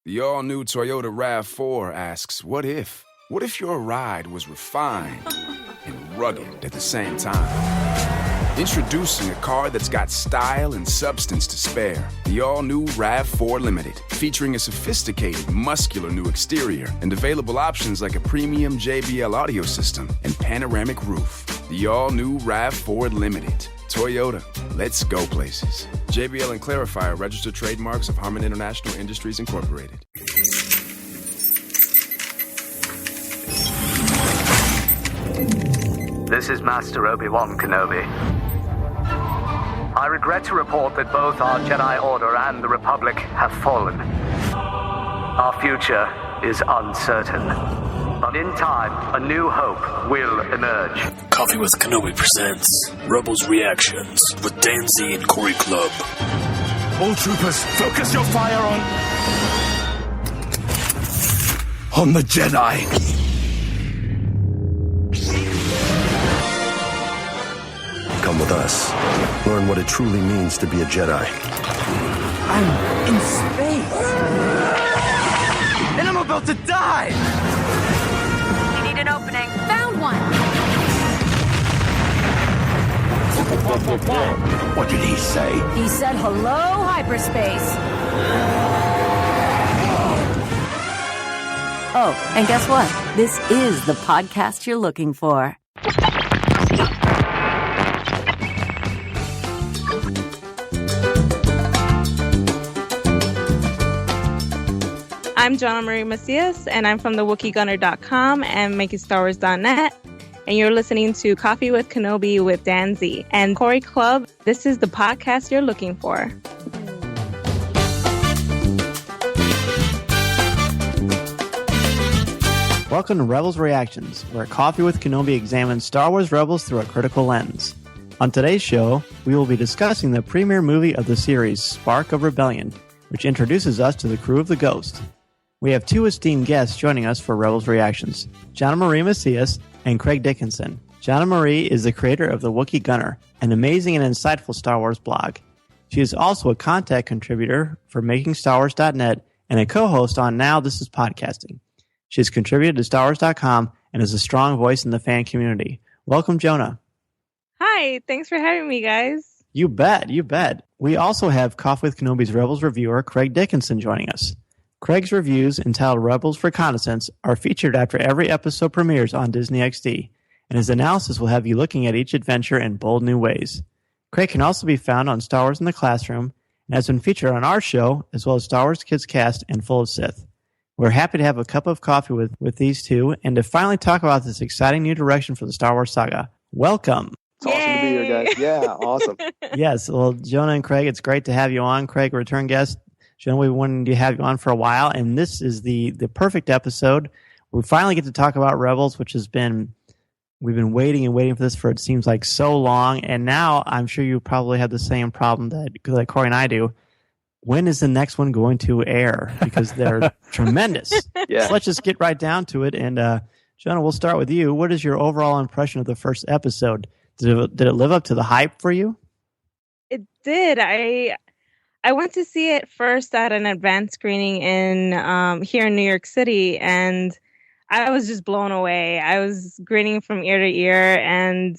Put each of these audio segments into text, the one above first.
The all-new Toyota RAV4 asks, what if? What if your ride was refined and rugged at the same time? Introducing a car that's got style and substance to spare. The all-new RAV4 Limited, featuring a sophisticated, muscular new exterior and available options like a premium JBL audio system and panoramic roof. The all-new RAV4 Limited. Toyota, let's go places. JBL and Clarifier, registered trademarks of Harman International Industries, Incorporated. This is Master Obi-Wan Kenobi. I regret to report that both our Jedi Order and the Republic have fallen. Our future is uncertain. But in time, a new hope will emerge. Coffee with Kenobi presents Rebels Reactions with Dan Z and Corey Club. All troopers, focus your fire on the Jedi. Come with us. Learn what it truly means to be a Jedi. I'm in space. And I'm about to die. We need an opening. Found one. What did he say? He said hello, hyperspace. Oh, and guess what? This is the podcast you're looking for. I'm Johnamarie Macias, and I'm from the WookieeGunner.com and MakingStarWars.net. And you're listening to Coffee with Kenobi with Dan Z and Corey Club. This is the podcast you're looking for. Welcome to Rebels Reactions, where Coffee with Kenobi examines Star Wars Rebels through a critical lens. On today's show, we will be discussing the premiere movie of the series, Spark of Rebellion, which introduces us to the crew of the Ghost. We have two esteemed guests joining us for Rebels Reactions, Johnamarie Macias and Craig Dickinson. Johnamarie is the creator of the Wookiee Gunner, an amazing and insightful Star Wars blog. She is also a content contributor for MakingStarWars.net and a co-host on Now This Is Podcasting. She has contributed to StarWars.com and is a strong voice in the fan community. Welcome, Jonah. Hi, thanks for having me, guys. You bet, you bet. We also have Coffee with Kenobi's Rebels reviewer, Craig Dickinson, joining us. Craig's reviews, entitled Rebels Reconnaissance, are featured after every episode premieres on Disney XD, and his analysis will have you looking at each adventure in bold new ways. Craig can also be found on Star Wars in the Classroom, and has been featured on our show, as well as Star Wars Kids Cast and Full of Sith. We're happy to have a cup of coffee with these two, and to finally talk about this exciting new direction for the Star Wars saga. Welcome. It's awesome to be here, guys. Yeah, awesome. Yes, well, Jonah and Craig, it's great to have you on. Craig, return guest. Jonah, we wanted to have you on for a while, and this is the perfect episode. We finally get to talk about Rebels, which has been, we've been waiting and waiting for this for, it seems like, so long, and now I'm sure you probably have the same problem that Corey and I do. When is the next one going to air? Because they're tremendous. Yeah. So let's just get right down to it, and Jonah, we'll start with you. What is your overall impression of the first episode? Did it live up to the hype for you? It did. I went to see it first at an advanced screening in here in New York City, and I was just blown away. I was grinning from ear to ear, and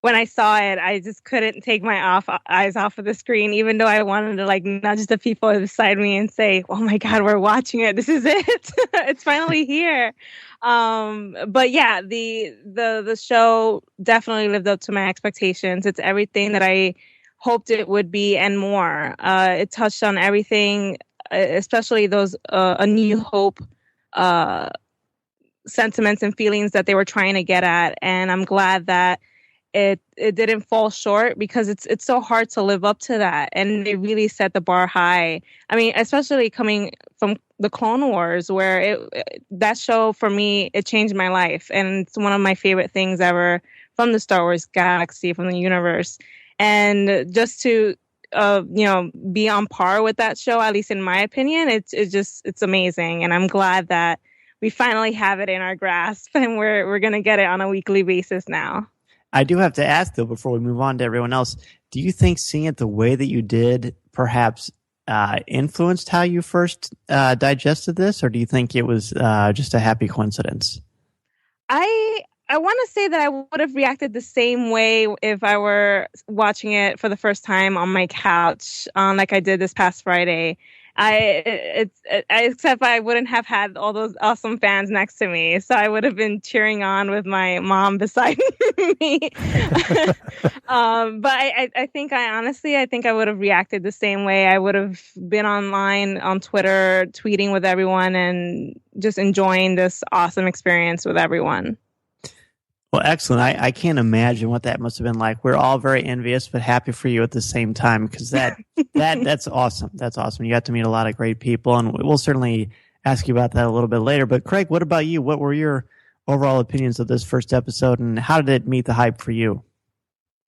when I saw it, I just couldn't take my eyes off of the screen, even though I wanted to nudge the people beside me and say, "Oh my God, we're watching it! This is it! It's finally here!" But yeah, the show definitely lived up to my expectations. It's everything that I hoped it would be and more. It touched on everything, especially those A New Hope sentiments and feelings that they were trying to get at, and I'm glad that it didn't fall short, because it's so hard to live up to that, and they really set the bar high. I mean, especially coming from the Clone Wars, where that show for me, it changed my life, and it's one of my favorite things ever from the Star Wars galaxy, from the universe. And just to be on par with that show, at least in my opinion, it's amazing, and I'm glad that we finally have it in our grasp, and we're gonna get it on a weekly basis now. I do have to ask, though, before we move on to everyone else, do you think seeing it the way that you did perhaps influenced how you first digested this, or do you think it was just a happy coincidence? I want to say that I would have reacted the same way if I were watching it for the first time on my couch, like I did this past Friday. Except I wouldn't have had all those awesome fans next to me, so I would have been cheering on with my mom beside me. But I think I think I would have reacted the same way. I would have been online on Twitter, tweeting with everyone, and just enjoying this awesome experience with everyone. Well, excellent. I can't imagine what that must have been like. We're all very envious, but happy for you at the same time, because that's awesome. That's awesome. You got to meet a lot of great people, and we'll certainly ask you about that a little bit later. But Craig, what about you? What were your overall opinions of this first episode, and how did it meet the hype for you?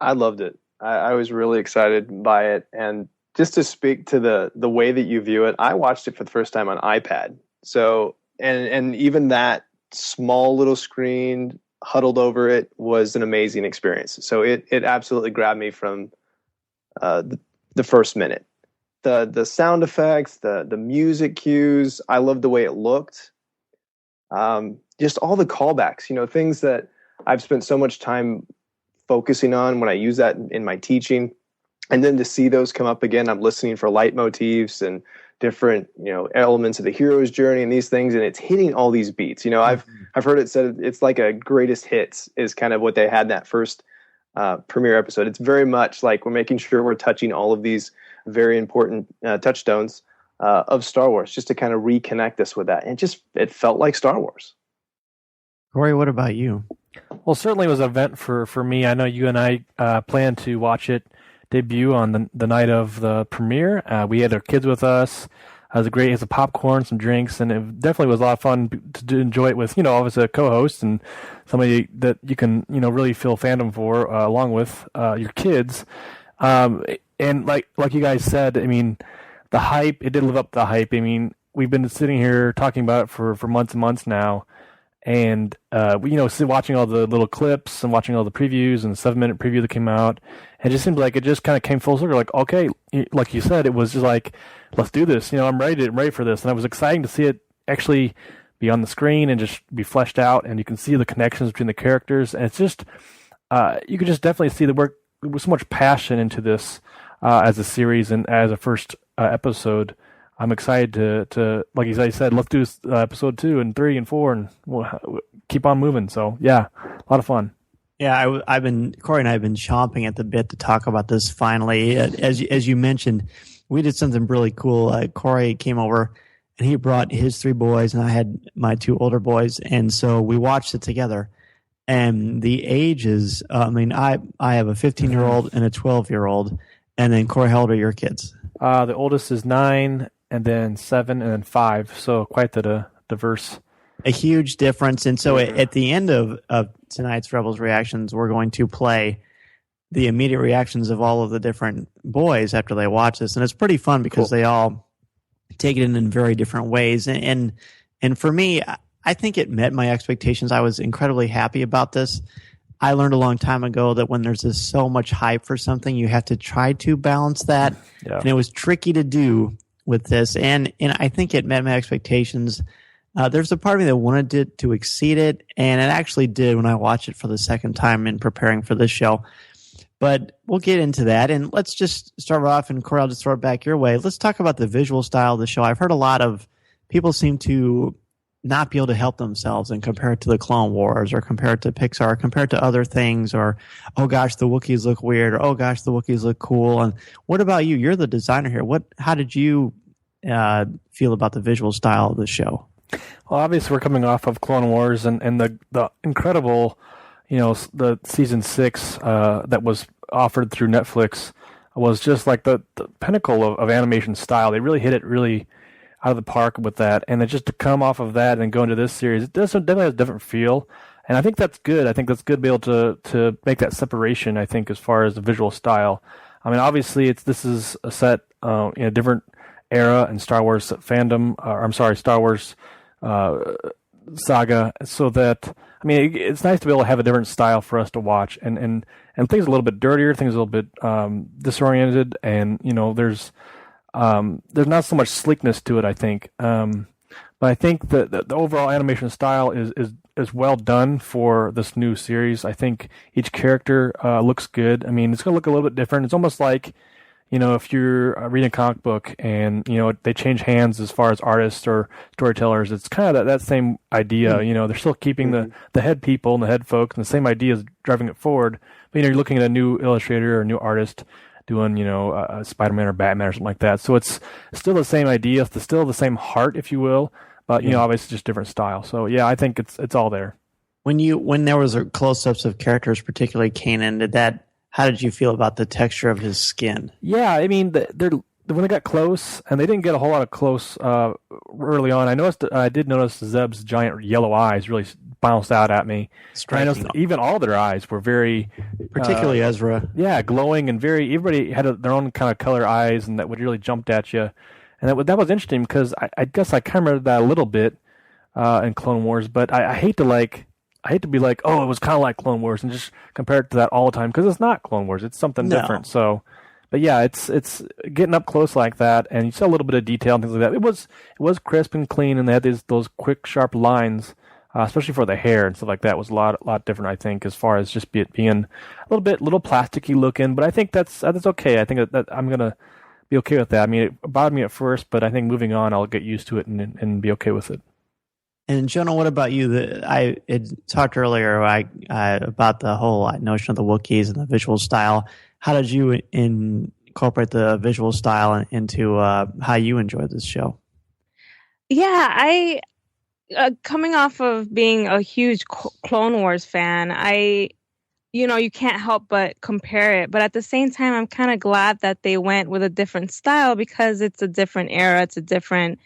I loved it. I was really excited by it. And just to speak to the way that you view it, I watched it for the first time on iPad. So, and even that small little screen huddled over it was an amazing experience. So it absolutely grabbed me from the first minute. The sound effects, the music cues, I loved the way it looked. Just all the callbacks, things that I've spent so much time focusing on when I use that in my teaching. And then to see those come up again, I'm listening for leitmotifs and different, elements of the hero's journey and these things, and it's hitting all these beats. I've heard it said it's like a greatest hits is kind of what they had in that first premiere episode. It's very much like we're making sure we're touching all of these very important touchstones of Star Wars, just to kind of reconnect us with that. And it felt like Star Wars. Corey, what about you? Well, certainly it was an event for me. I know you and I plan to watch it debut on the night of the premiere. We had our kids with us. It was great. It was popcorn, some drinks, and it definitely was a lot of fun to enjoy it with, obviously a co-host and somebody that you can, really feel fandom for, along with your kids. And like you guys said, I mean, the hype, it did live up to the hype. I mean, we've been sitting here talking about it for months and months now. And, watching all the little clips and watching all the previews and the 7-minute preview that came out, it just seemed like it just kind of came full circle. Like, okay, like you said, it was just like, let's do this. I'm ready for this. And it was exciting to see it actually be on the screen and just be fleshed out. And you can see the connections between the characters. And it's just, you could just definitely see the work with so much passion into this as a series and as a first episode. I'm excited to like you said, let's do episode 2 and 3 and 4, and we'll keep on moving. So yeah, a lot of fun. Yeah, Corey and I have been chomping at the bit to talk about this finally. As you mentioned, we did something really cool. Corey came over and he brought his 3 boys, and I had my 2 older boys, and so we watched it together. And the ages, I have a 15-year-old and a 12-year-old, and then Corey, how old are your kids? The oldest is 9. And then 7, and then 5. So quite the diverse. A huge difference. And so at the end of tonight's Rebels Reactions, we're going to play the immediate reactions of all of the different boys after they watch this. And it's pretty fun because they all take it in very different ways. And for me, I think it met my expectations. I was incredibly happy about this. I learned a long time ago that when there's so much hype for something, you have to try to balance that. Yeah. And it was tricky to do with this, and I think it met my expectations. There's a part of me that wanted it to exceed it, and it actually did when I watched it for the second time in preparing for this show. But we'll get into that, and let's just start off, and Corey, I'll just throw it back your way. Let's talk about the visual style of the show. I've heard a lot of people seem to not be able to help themselves and compare it to the Clone Wars, or compare it to Pixar, or compare it to other things, or, oh gosh, the Wookiees look weird, or oh gosh, the Wookiees look cool. And what about you? You're the designer here. How did you feel about the visual style of the show? Well, obviously we're coming off of Clone Wars and the incredible, the season 6 that was offered through Netflix was just like the pinnacle of animation style. They really hit it really out of the park with that, and just to come off of that and go into this series, it definitely has a different feel, and I think that's good. I think that's good to be able to make that separation, I think, as far as the visual style. I mean, obviously this is a set in a different era in Star Wars fandom, Star Wars saga, so that, I mean, it's nice to be able to have a different style for us to watch, and things a little bit dirtier, things a little bit disoriented, and there's there's not so much sleekness to it, I think. But I think the overall animation style is well done for this new series. I think each character looks good. I mean, it's going to look a little bit different. It's almost like, if you're reading a comic book and, they change hands as far as artists or storytellers, it's kind of that same idea. They're still keeping the head people and the head folks, and the same idea is driving it forward. But, you're looking at a new illustrator or a new artist doing, a Spider-Man or Batman or something like that. So it's still the same idea. It's still the same heart, if you will. But, obviously just different style. So, yeah, I think it's all there. When there was close-ups of characters, particularly Kanan, how did you feel about the texture of his skin? Yeah, I mean, when they got close, and they didn't get a whole lot of close early on. I did notice Zeb's giant yellow eyes really bounced out at me. I noticed even all their eyes were very, particularly Ezra. Yeah, glowing and everybody had their own kind of color eyes, and that would really jumped at you. And that was interesting because I guess I kind of remember that a little bit in Clone Wars, but I hate to be like, oh, it was kind of like Clone Wars, and just compare it to that all the time, because it's not Clone Wars. It's something different. So, but yeah, it's getting up close like that, and you saw a little bit of detail and things like that. It was crisp and clean, and they had those quick, sharp lines, especially for the hair and stuff like that. It was a lot different, I think, as far as just being a little plasticky looking. But I think that's okay. I think that I'm gonna be okay with that. I mean, it bothered me at first, but I think moving on, I'll get used to it and be okay with it. And Jonah, what about you? I had talked earlier about the whole notion of the Wookiees and the visual style. How did you incorporate the visual style into how you enjoyed this show? Yeah, I coming off of being a huge Clone Wars fan, you can't help but compare it. But at the same time, I'm kind of glad that they went with a different style, because it's a different era, it's a different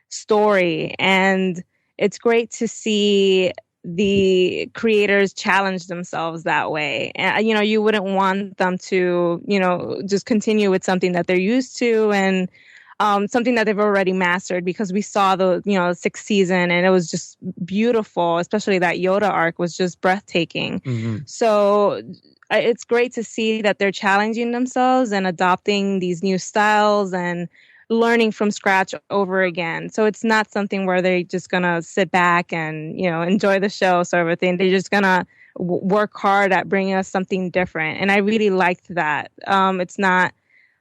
story, and it's great to see the creators challenge themselves that way. And, you wouldn't want them to, just continue with something that they're used to and something that they've already mastered, because we saw the, 6th season and it was just beautiful, especially that Yoda arc was just breathtaking. Mm-hmm. So it's great to see that they're challenging themselves and adopting these new styles and learning from scratch over again. So it's not something where they're just going to sit back and, enjoy the show sort of a thing. They're just going to work hard at bringing us something different. And I really liked that. It's not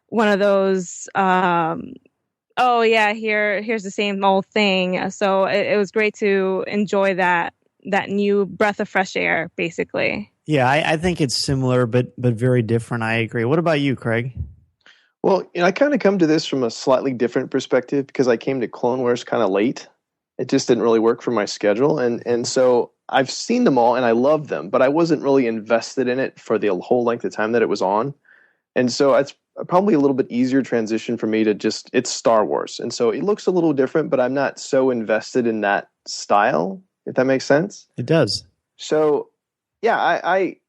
one of those, oh yeah, here's the same old thing. So it was great to enjoy that new breath of fresh air, basically. Yeah, I think it's similar, but very different. I agree. What about you, Craig? Well, I kind of come to this from a slightly different perspective, because I came to Clone Wars kind of late. It just didn't really work for my schedule. And so I've seen them all and I loved them, but I wasn't really invested in it for the whole length of time that it was on. And so it's probably a little bit easier transition for me to it's Star Wars. And so it looks a little different, but I'm not so invested in that style, if that makes sense. It does. So yeah,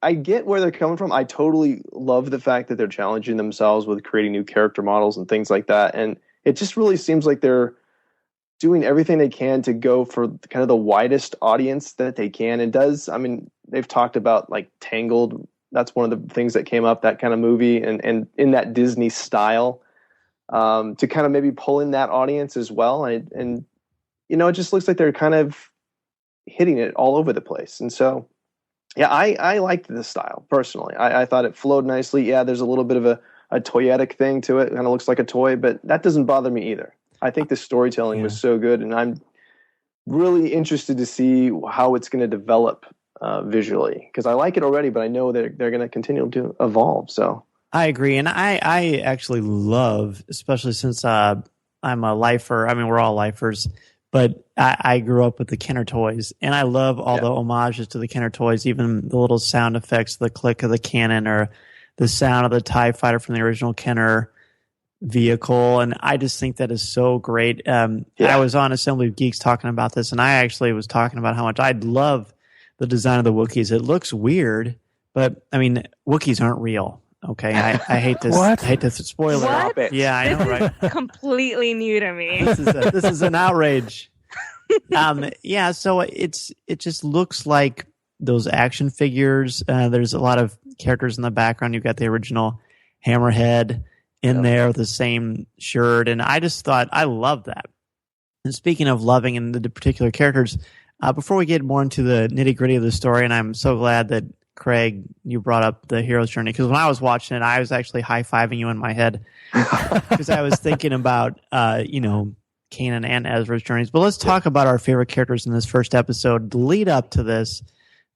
I get where they're coming from. I totally love the fact that they're challenging themselves with creating new character models and things like that. And it just really seems like they're doing everything they can to go for kind of the widest audience that they can. And they've talked about like Tangled. That's one of the things that came up, that kind of movie, and in that Disney style, to kind of maybe pull in that audience as well. And it just looks like they're kind of hitting it all over the place. And so, yeah, I liked the style personally. I thought it flowed nicely. Yeah, there's a little bit of a toyetic thing to it. It kind of looks like a toy, but that doesn't bother me either. I think the storytelling was so good, and I'm really interested to see how it's going to develop visually, because I like it already, but I know they're going to continue to evolve. So I agree, and I actually love, especially since I'm a lifer. I mean, we're all lifers, but I grew up with the Kenner toys, and I love all the homages to the Kenner toys, even the little sound effects, the click of the cannon, or the sound of the TIE fighter from the original Kenner vehicle. And I just think that is so great. I was on Assembly of Geeks talking about this, and I actually was talking about how much I'd love the design of the Wookiees. It looks weird, but I mean, Wookiees aren't real. Okay, I hate this. What? I hate this spoiler. What? Yeah, I know, right? Completely new to me. This is an outrage. Yeah, so it just looks like those action figures. There's a lot of characters in the background. You've got the original Hammerhead, in there with the same shirt. And I just thought, I love that. And speaking of loving and the particular characters, before we get more into the nitty gritty of the story, and I'm so glad that Craig, you brought up the hero's journey, because when I was watching it, I was actually high-fiving you in my head because I was thinking about, Kanan and Ezra's journeys. But let's talk about our favorite characters in this first episode. The lead up to this,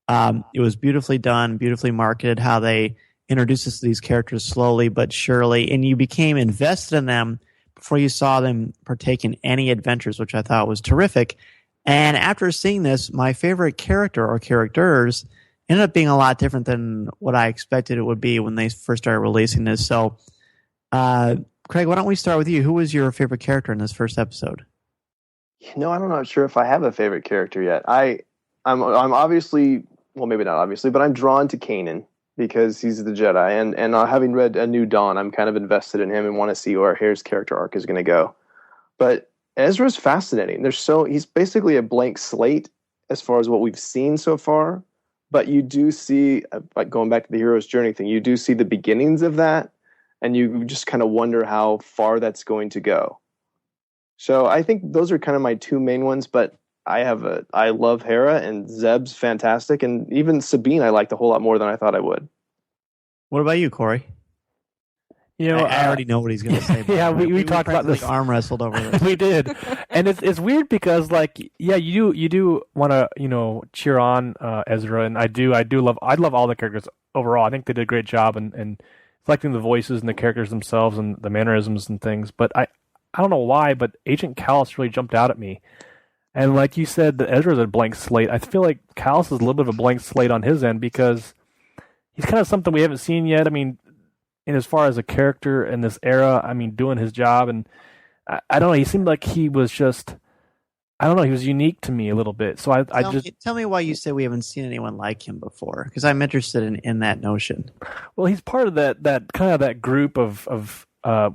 it was beautifully done, beautifully marketed, how they introduced us to these characters slowly but surely, and you became invested in them before you saw them partake in any adventures, which I thought was terrific. And after seeing this, my favorite character or characters ended up being a lot different than what I expected it would be when they first started releasing this. So, Craig, why don't we start with you? Who was your favorite character in this first episode? I'm not sure if I have a favorite character yet. I'm obviously, well, maybe not obviously, but I'm drawn to Kanan because he's the Jedi, and having read A New Dawn, I'm kind of invested in him and want to see where his character arc is going to go. But Ezra's fascinating. He's basically a blank slate as far as what we've seen so far. But you do see, like going back to the hero's journey thing, you do see the beginnings of that, and you just kind of wonder how far that's going to go. So I think those are kind of my two main ones, but I love Hera, and Zeb's fantastic, and even Sabine I liked a whole lot more than I thought I would. What about you, Corey? I already know what he's going to say. Yeah, we talked about this. Arm wrestled over this. We did, and it's weird because you do want to cheer on Ezra, and I love all the characters overall. I think they did a great job and selecting the voices and the characters themselves and the mannerisms and things. But I don't know why, but Agent Callus really jumped out at me. And like you said, that Ezra's a blank slate. I feel like Callus is a little bit of a blank slate on his end because he's kind of something we haven't seen yet. I mean, in as far as a character in this era, I mean, doing his job, and I don't know, he seemed like he was just, I don't know, he was unique to me a little bit. So tell me why you say we haven't seen anyone like him before, because I'm interested in that notion. Well, he's part of that kind of that group of I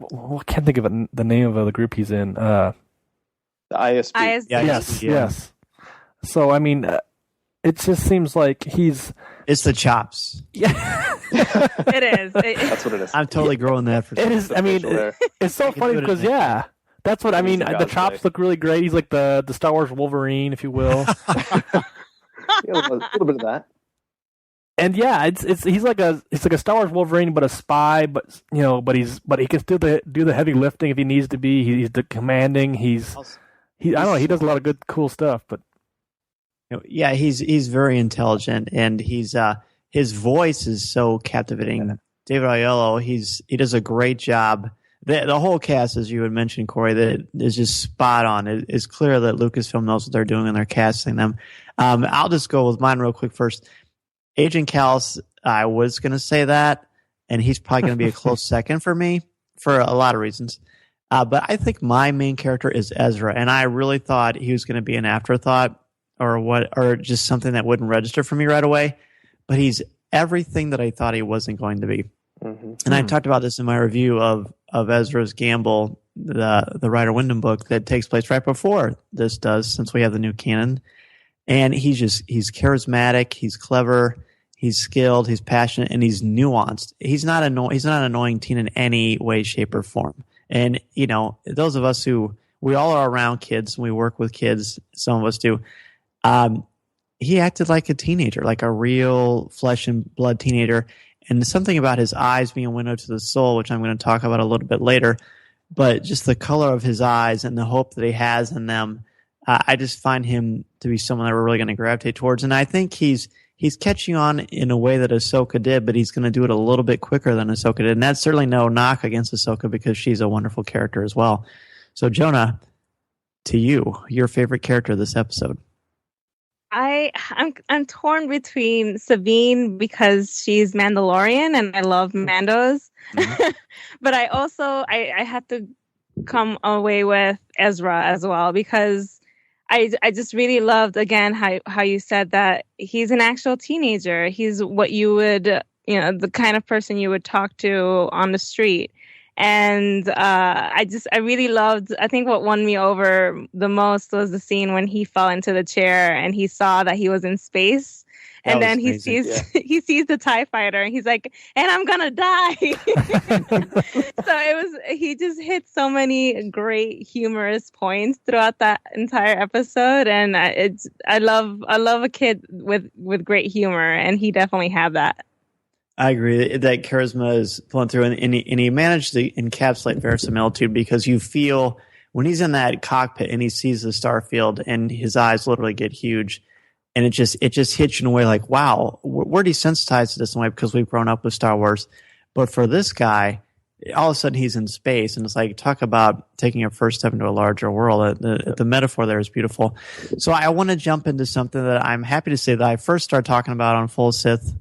can't think of the name of the group he's in. The ISB. Yes. So I mean, it just seems like it's the chops. Yeah. It is. That's what it is. I'm totally growing that for it is. I mean, it's so funny because that's what I mean. The chops look really great. He's like the Star Wars Wolverine, if you will. Yeah, a little bit of that. And yeah, he's like a Star Wars Wolverine, but a spy. But but he can still do the heavy lifting if he needs to be. He's the commanding. I don't know. He does a lot of good, cool stuff. But yeah, he's very intelligent, and his voice is so captivating. David Oyelowo, he does a great job. The whole cast, as you had mentioned, Corey, that is just spot on. It's clear that Lucasfilm knows what they're doing when they're casting them. I'll just go with mine real quick first. Agent Callus, I was going to say that, and he's probably going to be a close second for me for a lot of reasons. But I think my main character is Ezra, and I really thought he was going to be an afterthought or just something that wouldn't register for me right away. But he's everything that I thought he wasn't going to be. Mm-hmm. And I talked about this in my review of Ezra's Gamble, the Ryder Wyndham book that takes place right before this does, since we have the new canon. And he's charismatic, he's clever, he's skilled, he's passionate, and he's nuanced. He's not an annoying teen in any way, shape, or form. And those of us we all are around kids and we work with kids, some of us do. He acted like a teenager, like a real flesh and blood teenager. And something about his eyes being a window to the soul, which I'm going to talk about a little bit later, but just the color of his eyes and the hope that he has in them, I just find him to be someone that we're really going to gravitate towards. And I think he's catching on in a way that Ahsoka did, but he's going to do it a little bit quicker than Ahsoka did. And that's certainly no knock against Ahsoka because she's a wonderful character as well. So, Jonah, to you, your favorite character this episode. I'm torn between Sabine because she's Mandalorian and I love Mandos, but I also I had to come away with Ezra as well because I just really loved again how you said that he's an actual teenager. He's what you would the kind of person you would talk to on the street. And I really loved, I think what won me over the most was the scene when he fell into the chair and he saw that he was in space And was then he amazing. sees he sees the TIE fighter and he's like, and I'm gonna die. So he just hit so many great humorous points throughout that entire episode, and I love a kid with great humor, and he definitely had that. I agree that charisma is pulling through, and he managed to encapsulate verisimilitude, because you feel when he's in that cockpit and he sees the starfield and his eyes literally get huge. And it just hits you in a way like, wow, we're desensitized to this in a way because we've grown up with Star Wars. But for this guy, all of a sudden he's in space, and it's like, talk about taking a first step into a larger world. The metaphor there is beautiful. So I want to jump into something that I'm happy to say that I first started talking about on Full of Sith,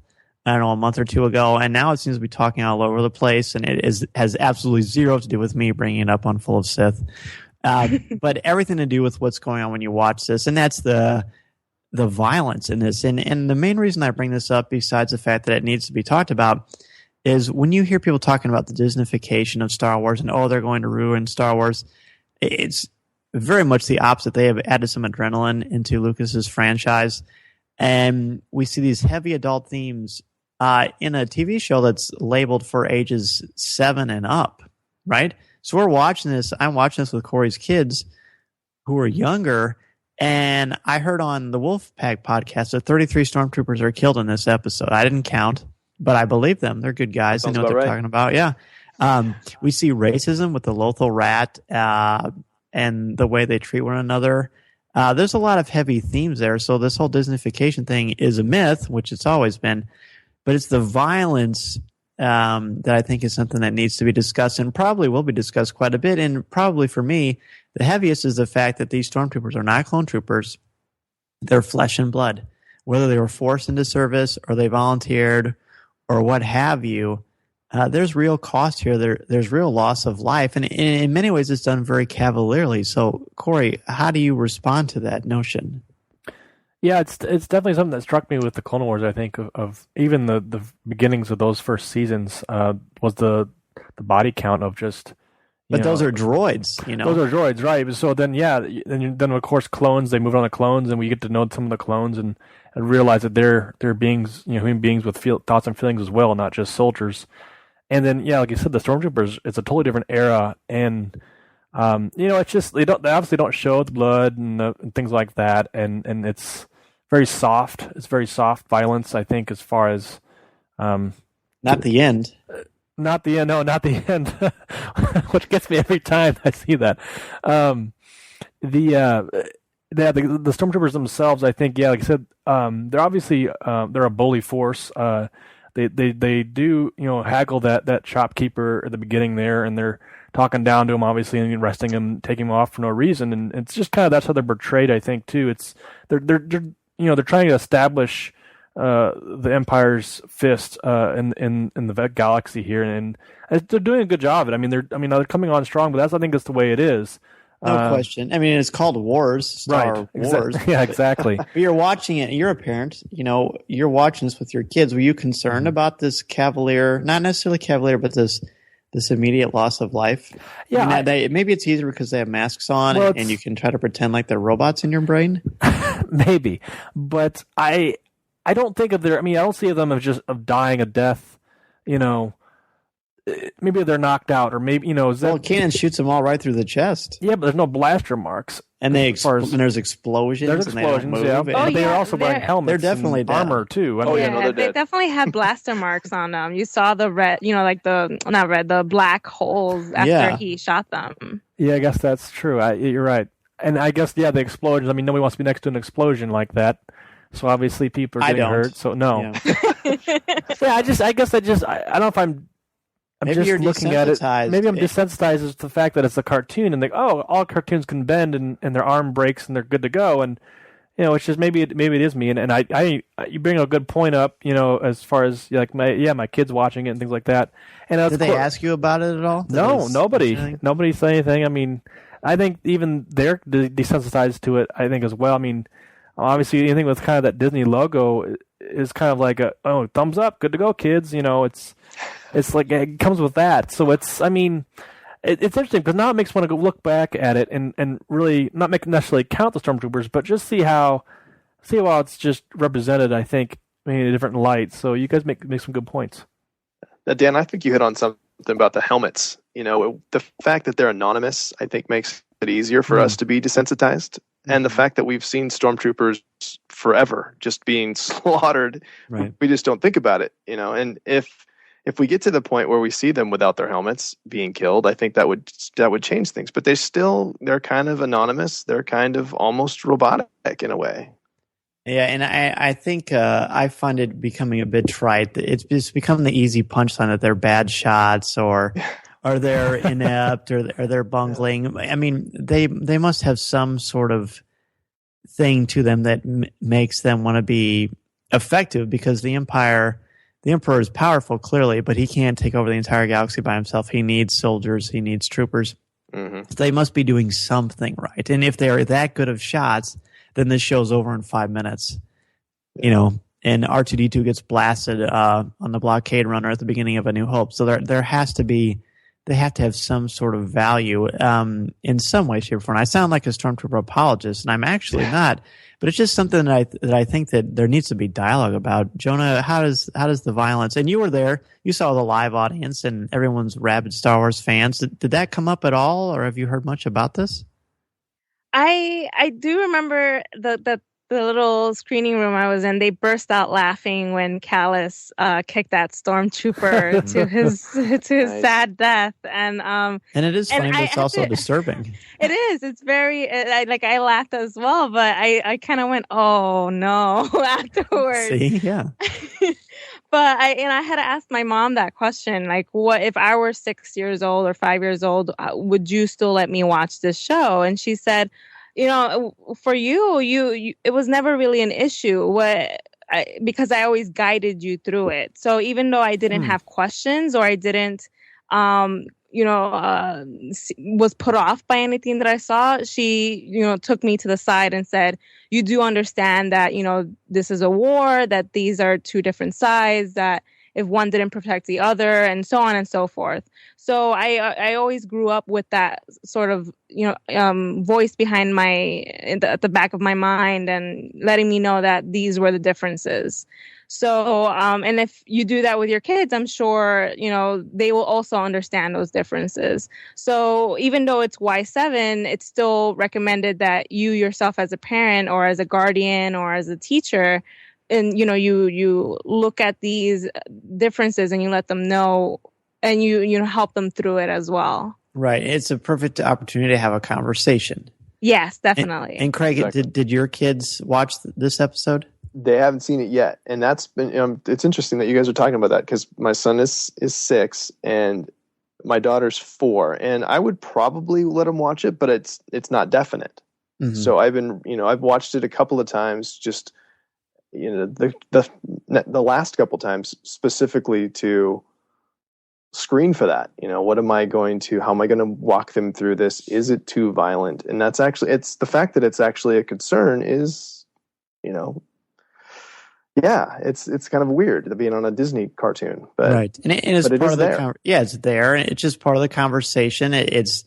I don't know, a month or two ago, and now it seems to be talking all over the place, and has absolutely zero to do with me bringing it up on Full of Sith, but everything to do with what's going on when you watch this, and that's the violence in this. And the main reason I bring this up, besides the fact that it needs to be talked about, is when you hear people talking about the Disneyfication of Star Wars and, they're going to ruin Star Wars, it's very much the opposite. They have added some adrenaline into Lucas's franchise, and we see these heavy adult themes in a TV show that's labeled for ages 7 and up, right? So we're watching this. I'm watching this with Corey's kids who are younger, and I heard on the Wolfpack podcast that 33 stormtroopers are killed in this episode. I didn't count, but I believe them. They're good guys. They know what they're talking about. Yeah. We see racism with the Lothal rat and the way they treat one another. There's a lot of heavy themes there. So this whole Disneyfication thing is a myth, which it's always been, but it's the violence that I think is something that needs to be discussed, and probably will be discussed quite a bit. And probably for me, the heaviest is the fact that these stormtroopers are not clone troopers. They're flesh and blood. Whether they were forced into service or they volunteered or what have you, there's real cost here. There's real loss of life. And in many ways, it's done very cavalierly. So, Corey, how do you respond to that notion? Yeah, it's definitely something that struck me with the Clone Wars. I think of even the beginnings of those first seasons was the body count of just. But those are droids, Those are droids, right? So then, then of course clones. They moved on to clones, and we get to know some of the clones and realize that they're beings, human beings with thoughts and feelings as well, not just soldiers. And then, like you said, the stormtroopers. It's a totally different era, and it's just they obviously don't show the blood and things like that, and it's very soft. It's very soft violence, I think, as far as not the end. Not the end. No, not the end. Which gets me every time I see that. The stormtroopers themselves, I think, like I said, they're obviously they're a bully force. They do haggle that shopkeeper at the beginning there, and they're talking down to him, obviously, and arresting him, taking him off for no reason. And it's just kind of that's how they're portrayed, I think, too. It's they're trying to establish the Empire's fist in the galaxy here, and they're doing a good job of it. They're coming on strong, but I think that's the way it is. No question. It's called Wars, Star Wars. Yeah, exactly. But you're watching it, and you're a parent. You're watching this with your kids. Were you concerned about this cavalier, not necessarily cavalier, but this immediate loss of life? Yeah, maybe it's easier because they have masks on, and you can try to pretend like they're robots in your brain. Maybe, but I don't think of I don't see them of dying a death. Maybe they're knocked out, or maybe Kanan shoots them all right through the chest. Yeah, but there's no blaster marks, and there's explosions. There's explosions. Yeah, they're also wearing helmets. They're definitely and armor too. They definitely had blaster marks on them. You saw the red, like the black holes after he shot them. Yeah, I guess that's true. You're right, and I guess the explosions. Nobody wants to be next to an explosion like that. So obviously people are getting hurt. So no. Yeah. I guess I don't know if I'm maybe just looking at it. Maybe I'm desensitized to the fact that it's a cartoon, and all cartoons can bend, and their arm breaks, and they're good to go. And it's just maybe it is me. And I you bring a good point up. As far as my kids watching it and things like that. And did they ask you about it at all? No, nobody said anything. I think even they're desensitized to it. I think as well. Obviously, anything with kind of that Disney logo is kind of like thumbs up, good to go, kids. It's like it comes with that. So it's interesting because now it makes me want to go look back at it and really not necessarily count the stormtroopers, but just see how it's just represented. I think in a different light. So you guys make some good points. Dan, I think you hit on something about the helmets. The fact that they're anonymous, I think, makes it easier for us to be desensitized. And the fact that we've seen stormtroopers forever just being slaughtered, we just don't think about it, And if we get to the point where we see them without their helmets being killed, I think that would change things. But they're kind of anonymous. They're kind of almost robotic in a way. Yeah, and I think I find it becoming a bit trite. It's become the easy punchline that they're bad shots or they're inept or they're bungling. I mean, they must have some sort of thing to them that makes them want to be effective, because the Emperor is powerful, clearly, but he can't take over the entire galaxy by himself. He needs soldiers. He needs troopers. So they must be doing something right. And if they're that good of shots, then this show's over in 5 minutes. And R2-D2 gets blasted on the blockade runner at the beginning of A New Hope. So there has to be, they have to have some sort of value in some way, shape, or form. I sound like a Stormtrooper apologist, and I'm actually not. But it's just something that I think that there needs to be dialogue about. Jonah, how does the violence? And you were there. You saw the live audience, and everyone's rabid Star Wars fans. Did that come up at all, or have you heard much about this? I do remember the little screening room I was in. They burst out laughing when Callus kicked that stormtrooper to his sad death, and it is funny, but it's also disturbing. It is. It's very I laughed as well, but I kind of went, oh no, afterwards. See, yeah. But I had to ask my mom that question, like, what if I were 6 years old or 5 years old, would you still let me watch this show? And she said, for you, it was never really an issue. Because I always guided you through it. So even though I didn't have questions or I didn't, was put off by anything that I saw, she, took me to the side and said, you do understand that, this is a war, that these are two different sides, that if one didn't protect the other, and so on and so forth. So I always grew up with that sort of, voice behind at the back of my mind, and letting me know that these were the differences. So, and if you do that with your kids, I'm sure, they will also understand those differences. So even though it's Y7, it's still recommended that you yourself as a parent or as a guardian or as a teacher, and, you look at these differences and you let them know, and you help them through it as well. Right. It's a perfect opportunity to have a conversation. Yes, definitely. And Craig, exactly. Did your kids watch this episode? They haven't seen it yet, and that's been. It's interesting that you guys are talking about that, because my son is 6 and my daughter's 4, and I would probably let them watch it, but it's not definite. Mm-hmm. So I've watched it a couple of times, just the last couple times specifically to screen for that. How am I going to walk them through this? Is it too violent? And that's actually, it's the fact that it's actually a concern is, yeah, it's kind of weird being on a Disney cartoon, but right, and it's part of the it's there, and it's just part of the conversation. It's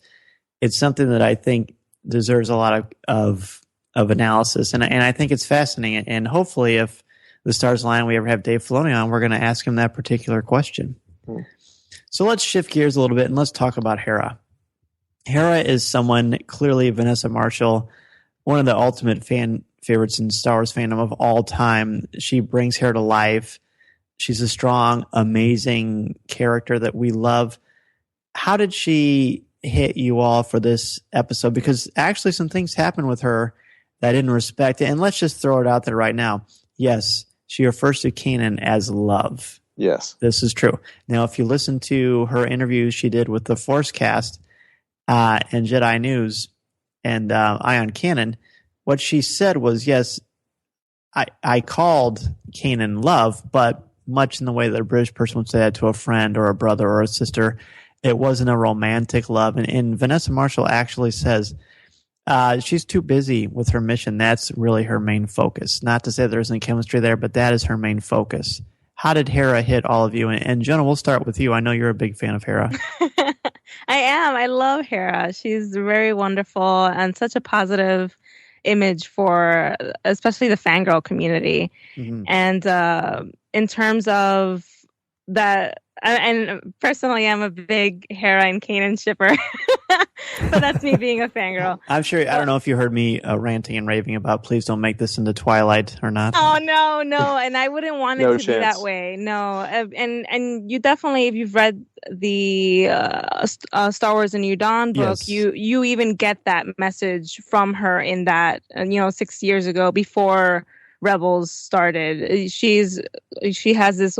something that I think deserves a lot of analysis, and I think it's fascinating. And hopefully, if the stars align, we ever have Dave Filoni on, we're going to ask him that particular question. So let's shift gears a little bit and let's talk about Hera. Hera is someone, clearly Vanessa Marshall, one of the ultimate favorites in Star Wars fandom of all time. She brings Hera to life. She's a strong, amazing character that we love. How did she hit you all for this episode? Because actually some things happened with her that I didn't respect. And let's just throw it out there right now. Yes, she refers to Kanan as love. Yes. This is true. Now, if you listen to her interviews she did with the Forcecast and Jedi News and Ion Cannon, what she said was, yes, I called Kanan love, but much in the way that a British person would say that to a friend or a brother or a sister, it wasn't a romantic love. And Vanessa Marshall actually says she's too busy with her mission. That's really her main focus. Not to say there isn't chemistry there, but that is her main focus. How did Hera hit all of you? And Jonah, we'll start with you. I know you're a big fan of Hera. I am. I love Hera. She's very wonderful and such a positive image for especially the fangirl community. Mhm. And in terms of that, and personally, I'm a big Hera and Kanan shipper, but that's me being a fangirl. I'm sure. I don't know if you heard me ranting and raving about please don't make this into Twilight or not. Oh no, and I wouldn't want it No to be chance. that way. No, and you definitely, if you've read the Star Wars: A New Dawn book, Yes. you even get that message from her in that 6 years ago before Rebels started. She has this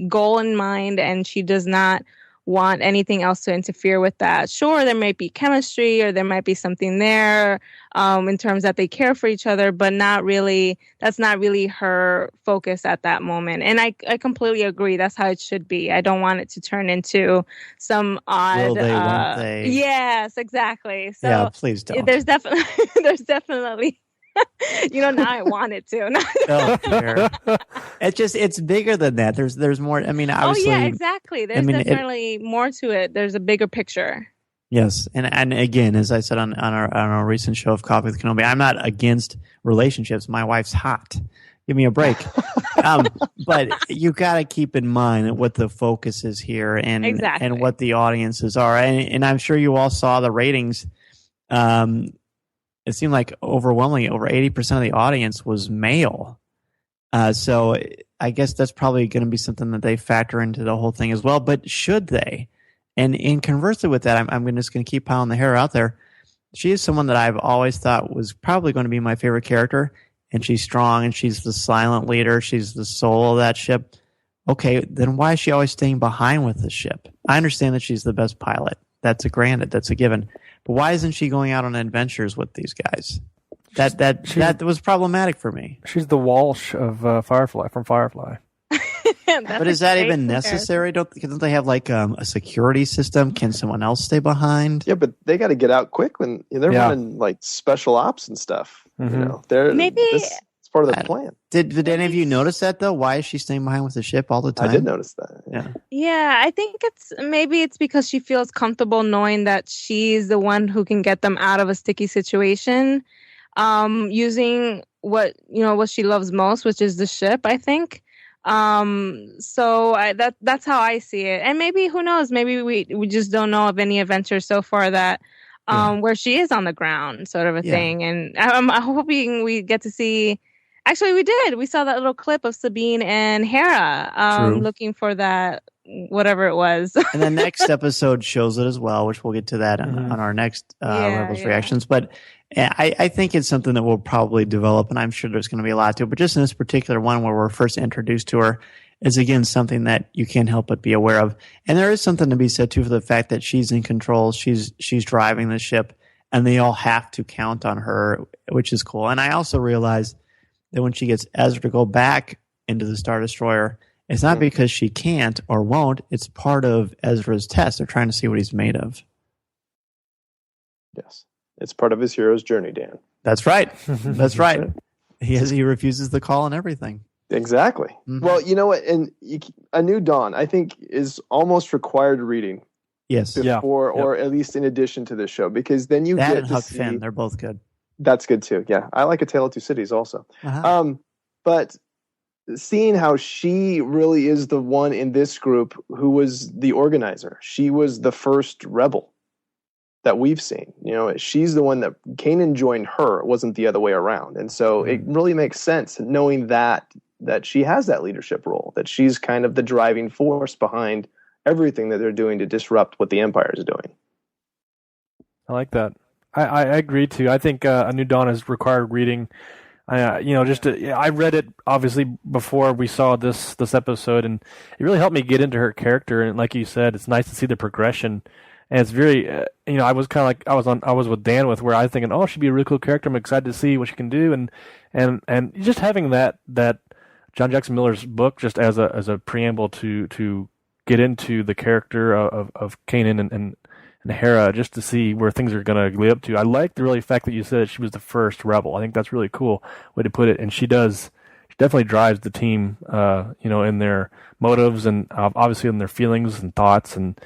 goal in mind, and she does not want anything else to interfere with that. Sure, there might be chemistry or there might be something there in terms that they care for each other, but not really. That's not really her focus at that moment. And I completely agree. That's how it should be. I don't want it to turn into some odd. Will they, won't they? Yes, exactly. So Yeah, please don't. There's definitely. Now I want it to. Oh, fair. It's bigger than that. There's more. I mean, obviously. Oh yeah, exactly. There's definitely more to it. There's a bigger picture. Yes, and again, as I said on our recent show of Coffee with Kenobi, I'm not against relationships. My wife's hot. Give me a break. But you got to keep in mind what the focus is here, and Exactly. and what the audiences are, and I'm sure you all saw the ratings. It seemed like overwhelmingly over 80% of the audience was male. So I guess that's probably going to be something that they factor into the whole thing as well. But should they? And conversely with that, I'm just going to keep piling the hair out there. She is someone that I've always thought was probably going to be my favorite character. And she's strong, and she's the silent leader. She's the soul of that ship. Okay, then why is she always staying behind with the ship? I understand that she's the best pilot. That's a granted. That's a given. But why isn't she going out on adventures with these guys? That was problematic for me. She's the Walsh of Firefly from Firefly. But is that even necessary? Don't they have like a security system? Can someone else stay behind? Yeah, but they got to get out quick when they're running like special ops and stuff. Mm-hmm. It's part of the plan. Did any of you notice that though? Why is she staying behind with the ship all the time? I did notice that. Yeah, I think it's because she feels comfortable knowing that she's the one who can get them out of a sticky situation, using what she loves most, which is the ship, I think. So that's how I see it. And maybe, who knows, maybe we just don't know of any adventures so far that where she is on the ground, sort of a thing. And I'm hoping we get to see. Actually, we did. We saw that little clip of Sabine and Hera looking for that, whatever it was. And the next episode shows it as well, which we'll get to that on our next Rebels reactions. But I think it's something that will probably develop, and I'm sure there's going to be a lot to it. But just in this particular one where we're first introduced to her is, again, something that you can't help but be aware of. And there is something to be said, too, for the fact that she's in control. She's driving the ship, and they all have to count on her, which is cool. And I also realize that when she gets Ezra to go back into the Star Destroyer, it's not because she can't or won't. It's part of Ezra's test. They're trying to see what he's made of. Yes. It's part of his hero's journey, Dan. That's right. That's right. He refuses the call and everything. Exactly. Mm-hmm. Well, you know what? And A New Dawn, I think, is almost required reading. Yes. Before, or at least in addition to this show, because then you that get and to Huck see... Finn, they're both good. That's good too. Yeah, I like A Tale of Two Cities also. But seeing how she really is the one in this group who was the organizer, she was the first rebel that we've seen. She's the one that Kanan joined her. It wasn't the other way around, and so it really makes sense knowing that she has that leadership role, that she's kind of the driving force behind everything that they're doing to disrupt what the Empire is doing. I like that. I agree too. I think A New Dawn is required reading. I read it obviously before we saw this episode, and it really helped me get into her character. And like you said, it's nice to see the progression. And it's very, I was kind of like I was with Dan with where I was thinking, oh, she'd be a really cool character. I'm excited to see what she can do, and just having that John Jackson Miller's book just as a preamble to get into the character of Kanan and Hera, just to see where things are going to lead up to. I like the really fact that you said she was the first rebel. I think that's really cool way to put it. And she definitely drives the team, in their motives and obviously in their feelings and thoughts. And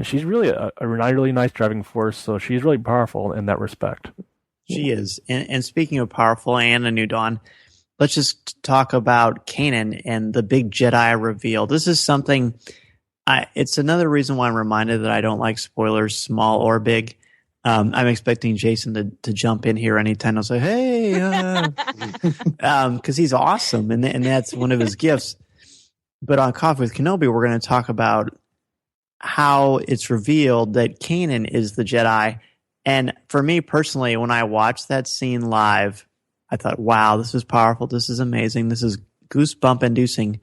she's really a really nice driving force. So she's really powerful in that respect. She is. And speaking of powerful and A New Dawn, let's just talk about Kanan and the big Jedi reveal. This is something, it's another reason why I'm reminded that I don't like spoilers, small or big. I'm expecting Jason to jump in here anytime and say, hey, because he's awesome, and that's one of his gifts. But on Coffee with Kenobi, we're going to talk about how it's revealed that Kanan is the Jedi. And for me personally, when I watched that scene live, I thought, wow, this is powerful. This is amazing. This is goosebump inducing.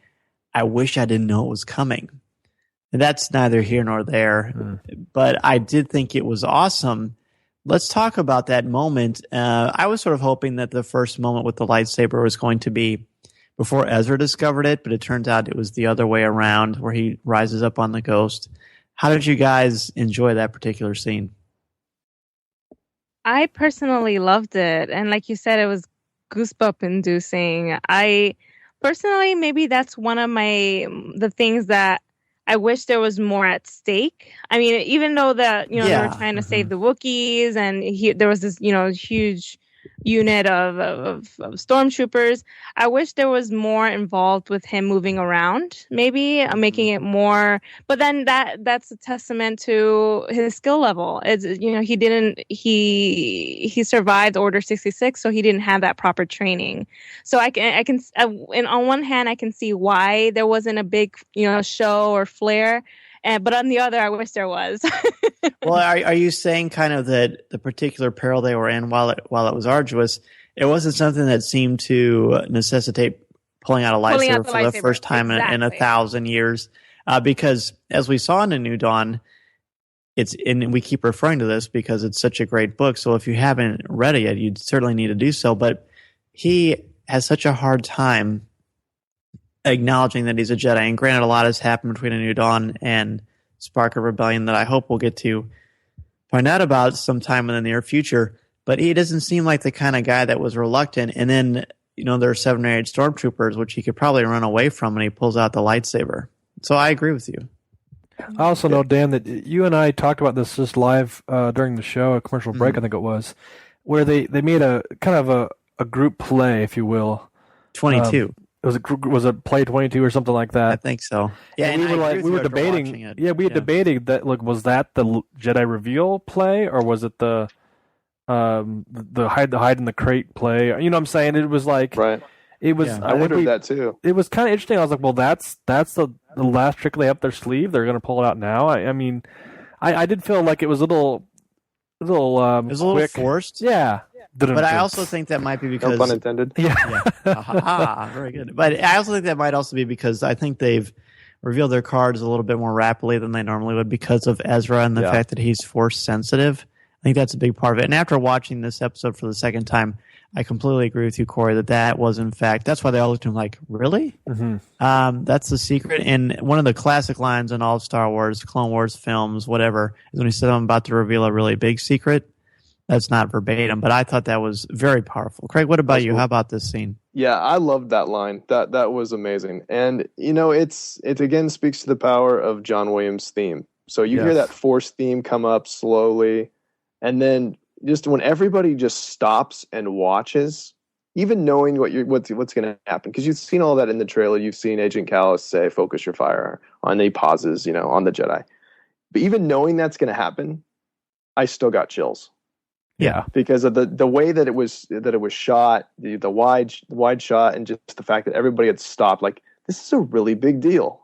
I wish I didn't know it was coming. And that's neither here nor there. But I did think it was awesome. Let's talk about that moment. I was sort of hoping that the first moment with the lightsaber was going to be before Ezra discovered it, but it turns out it was the other way around, where he rises up on the ghost. How did you guys enjoy that particular scene? I personally loved it. And like you said, it was goosebump inducing. I personally, maybe that's one of the things that I wish there was more at stake. I mean, even though that, they were trying to save the Wookiees, and there was this, huge unit of stormtroopers. I wish there was more involved with him moving around, maybe making it more. But then that's a testament to his skill level. It's, he survived Order 66, so he didn't have that proper training. So and on one hand, I can see why there wasn't a big, show or flair. But on the other, I wish there was. Well, are you saying kind of that the particular peril they were in, while it was arduous, it wasn't something that seemed to necessitate pulling out a lightsaber for the first time in 1,000 years? Because as we saw in A New Dawn, and we keep referring to this because it's such a great book. So if you haven't read it yet, you'd certainly need to do so. But he has such a hard time acknowledging that he's a Jedi. And granted, a lot has happened between A New Dawn and Spark of Rebellion that I hope we'll get to find out about sometime in the near future. But he doesn't seem like the kind of guy that was reluctant. And then, there are 7 or 8 stormtroopers, which he could probably run away from, and he pulls out the lightsaber. So I agree with you. I also know, Dan, that you and I talked about this just live during the show, a commercial break, I think it was, where they made a kind of a group play, if you will. 22. Was it play 22 or something like that? I think so. Yeah, and we were debating. Yeah, we had debated that. Look, was that the Jedi reveal play, or was it the hide in the crate play? You know what I'm saying? It was like right. It was. Yeah, I wondered that too. It was kind of interesting. I was like, well, that's the last trick they have up their sleeve. They're going to pull it out now. I mean, I did feel like it was a little. It was a little forced. Yeah. But I also think that might be because... No pun intended. Yeah. Very good. But I also think that might also be because I think they've revealed their cards a little bit more rapidly than they normally would because of Ezra and the fact that he's force sensitive. I think that's a big part of it. And after watching this episode for the second time, I completely agree with you, Corey, that was in fact... That's why they all looked at him like, really? Mm-hmm. That's the secret. And one of the classic lines in all Star Wars, Clone Wars films, whatever, is when he said, I'm about to reveal a really big secret. That's not verbatim, but I thought that was very powerful. Craig, what about you? How about this scene? Yeah, I loved that line. That was amazing. And, it again speaks to the power of John Williams' theme. So you hear that Force theme come up slowly, and then just when everybody just stops and watches, even knowing what's going to happen, because you've seen all that in the trailer. You've seen Agent Kallus say, focus your fire, and then he pauses, on the Jedi. But even knowing that's going to happen, I still got chills. Yeah, because of the way that it was shot, the wide shot, and just the fact that everybody had stopped. Like, this is a really big deal.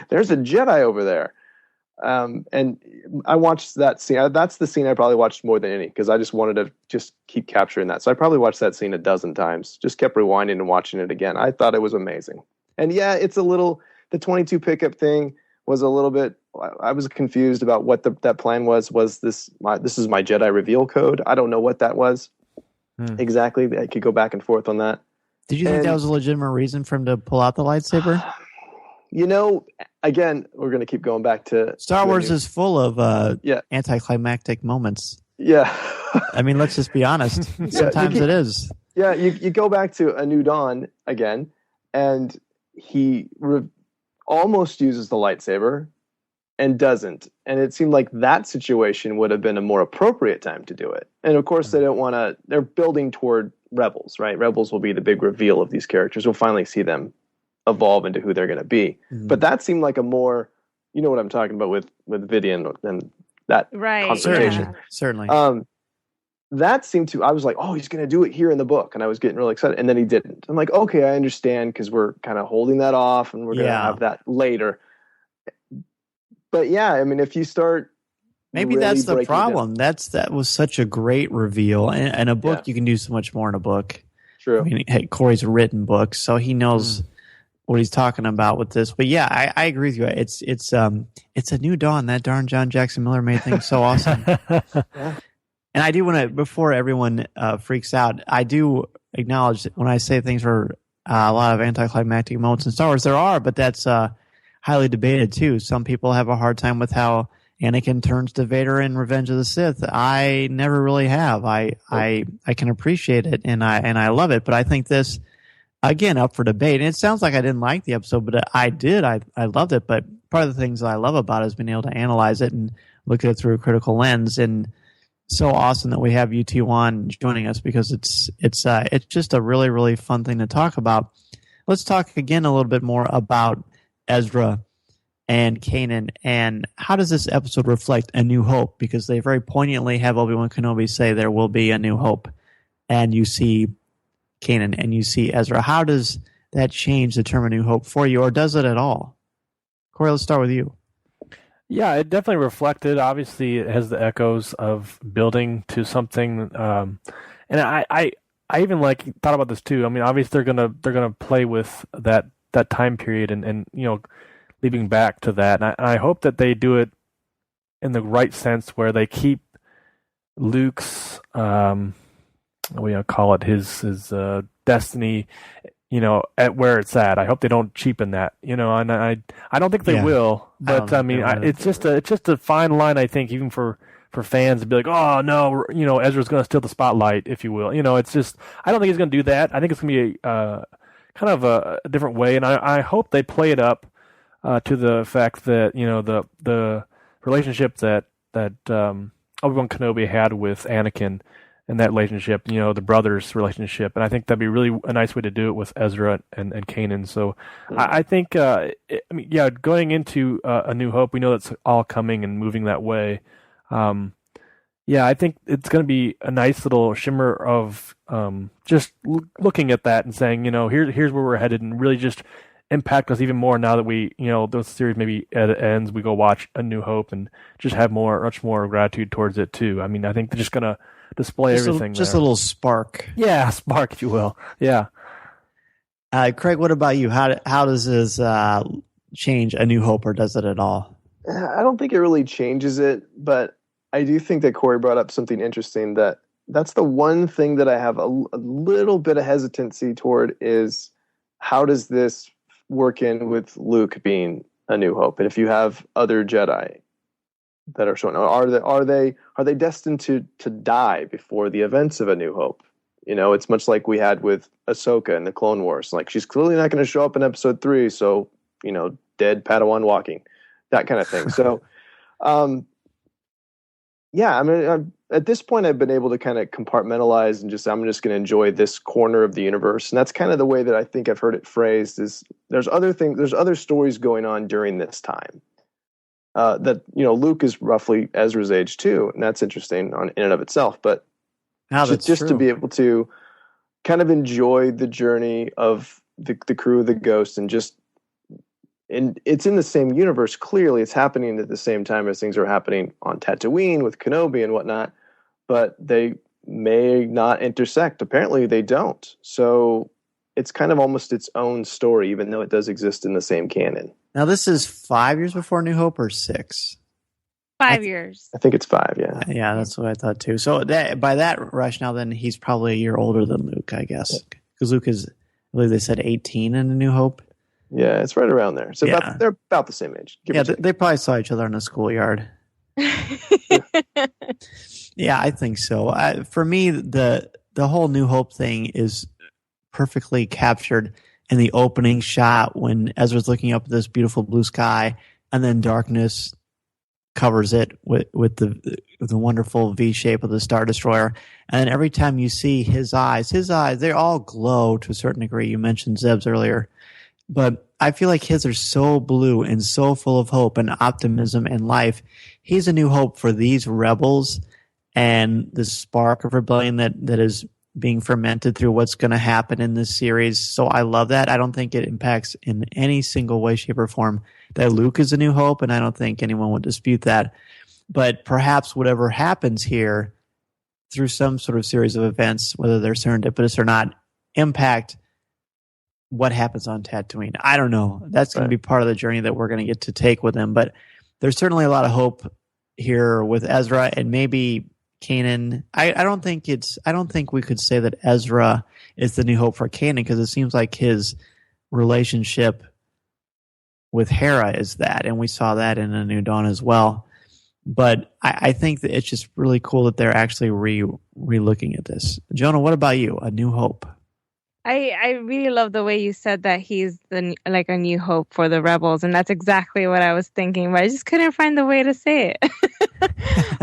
There's a Jedi over there, and I watched that scene. That's the scene I probably watched more than any because I just wanted to just keep capturing that. So I probably watched that scene 12 times. Just kept rewinding and watching it again. I thought it was amazing. And yeah, it's a little the 22 pickup thing was a little bit. I was confused about what that plan was. Was this is my Jedi reveal code? I don't know what that was exactly. I could go back and forth on that. Did you think that was a legitimate reason for him to pull out the lightsaber? Again, we're going to keep going back to Star Wars is full of anticlimactic moments. Yeah. I mean, let's just be honest. Sometimes it is. Yeah, you go back to A New Dawn again, and he almost uses the lightsaber. and doesn't. And it seemed like that situation would have been a more appropriate time to do it. And of course, they don't want to, they're building toward Rebels, right? Rebels will be the big reveal of these characters. We'll finally see them evolve into who they're going to be. But that seemed like a more, you know what I'm talking about with Vidian and that confrontation. Yeah. Certainly. That seemed to, I was like, oh, he's going to do it here in the book. And I was getting really excited. And then he didn't. I'm like, okay, I understand, because we're kind of holding that off and we're going to have that later. But yeah, I mean, if you start, maybe really that's the problem. down, That was such a great reveal. And a book, you can do so much more in a book. True. I mean, hey, Corey's written books, so he knows what he's talking about with this. But yeah, I agree with you. It's a new dawn. That darn John Jackson Miller made things so awesome. And I do want to, before everyone freaks out, I do acknowledge that when I say things are a lot of anticlimactic moments in Star Wars, there are, but that's highly debated too. Some people have a hard time with how Anakin turns to Vader in Revenge of the Sith. I never really have. I can appreciate it and I love it, but I think this, again, up for debate. And it sounds like I didn't like the episode, but I did. I loved it. But part of the things that I love about it is being able to analyze it and look at it through a critical lens. And so awesome that we have you two on joining us, because it's just a really, really fun thing to talk about. Let's talk again a little bit more about Ezra and Kanan, and how does this episode reflect A New Hope? Because they very poignantly have Obi-Wan Kenobi say there will be a new hope, and you see Kanan and you see Ezra. How does that change the term A New Hope for you, or does it at all? Corey, let's start with you. Yeah, it definitely reflected. Obviously, it has the echoes of building to something, and I even thought about this too. I mean, obviously they're gonna play with that time period and leaping back to that. And I hope that they do it in the right sense, where they keep Luke's call it his destiny, at where it's at. I hope they don't cheapen that, and I don't think they will. But I mean, it's just a fine line, I think, even for fans to be like, oh no, Ezra's going to steal the spotlight, if you will. It's just, I don't think he's going to do that. I think it's going to be kind of a different way, and I hope they play it up to the fact that the relationship that Obi-Wan Kenobi had with Anakin, and that relationship, the brothers' relationship. And I think that'd be really a nice way to do it with Ezra and Kanan. So I think, going into A New Hope, we know that's all coming and moving that way. I think it's going to be a nice little shimmer of just looking at that and saying, here's where we're headed, and really just impact us even more now that we, those series maybe ends, we go watch A New Hope and just have much more gratitude towards it too. I mean, I think they're just going to display everything. Just a little spark. Yeah, spark, if you will. Yeah. Craig, what about you? How does this change A New Hope, or does it at all? I don't think it really changes it, but I do think that Corey brought up something interesting. That's the one thing that I have a little bit of hesitancy toward, is how does this work in with Luke being A New Hope? And if you have other Jedi that are shown, are they destined to die before the events of A New Hope? It's much like we had with Ahsoka in the Clone Wars. Like, she's clearly not going to show up in Episode 3, so dead Padawan walking, that kind of thing. So, I mean, at this point, I've been able to kind of compartmentalize and I'm just going to enjoy this corner of the universe, and that's kind of the way that I think I've heard it phrased. Is there's other stories going on during this time. That Luke is roughly Ezra's age too, and that's interesting in and of itself. But just to be able to kind of enjoy the journey of the crew of the Ghost, and it's in the same universe. Clearly, it's happening at the same time as things are happening on Tatooine with Kenobi and whatnot, but they may not intersect. Apparently, they don't. So it's kind of almost its own story, even though it does exist in the same canon. Now, this is 5 years before New Hope, or 6? 5 years. I think it's 5, yeah. Yeah, that's what I thought too. So by that rationale, then he's probably a year older than Luke, I guess. Because Luke is, I believe they said 18 in A New Hope. Yeah, it's right around there. So they're about the same age. They probably saw each other in a schoolyard. Yeah, I think so. For me, the whole New Hope thing is perfectly captured in the opening shot when Ezra's looking up at this beautiful blue sky, and then darkness covers it with the wonderful V shape of the Star Destroyer. And every time you see his eyes, they all glow to a certain degree. You mentioned Zeb's earlier. But I feel like his are so blue and so full of hope and optimism and life. He's a new hope for these rebels and the spark of rebellion that is being fermented through what's going to happen in this series. So I love that. I don't think it impacts in any single way, shape, or form that Luke is a new hope, and I don't think anyone would dispute that. But perhaps whatever happens here through some sort of series of events, whether they're serendipitous or not, impact what happens on Tatooine. I don't know. That's going to be part of the journey that we're going to get to take with him. But there's certainly a lot of hope here with Ezra and maybe Kanan. I don't think we could say that Ezra is the new hope for Kanan, because it seems like his relationship with Hera is that, and we saw that in A New Dawn as well. But I think that it's just really cool that they're actually re-looking at this. Jonah, what about you? A New Hope. I really love the way you said that he's a new hope for the rebels, and that's exactly what I was thinking, but I just couldn't find the way to say it.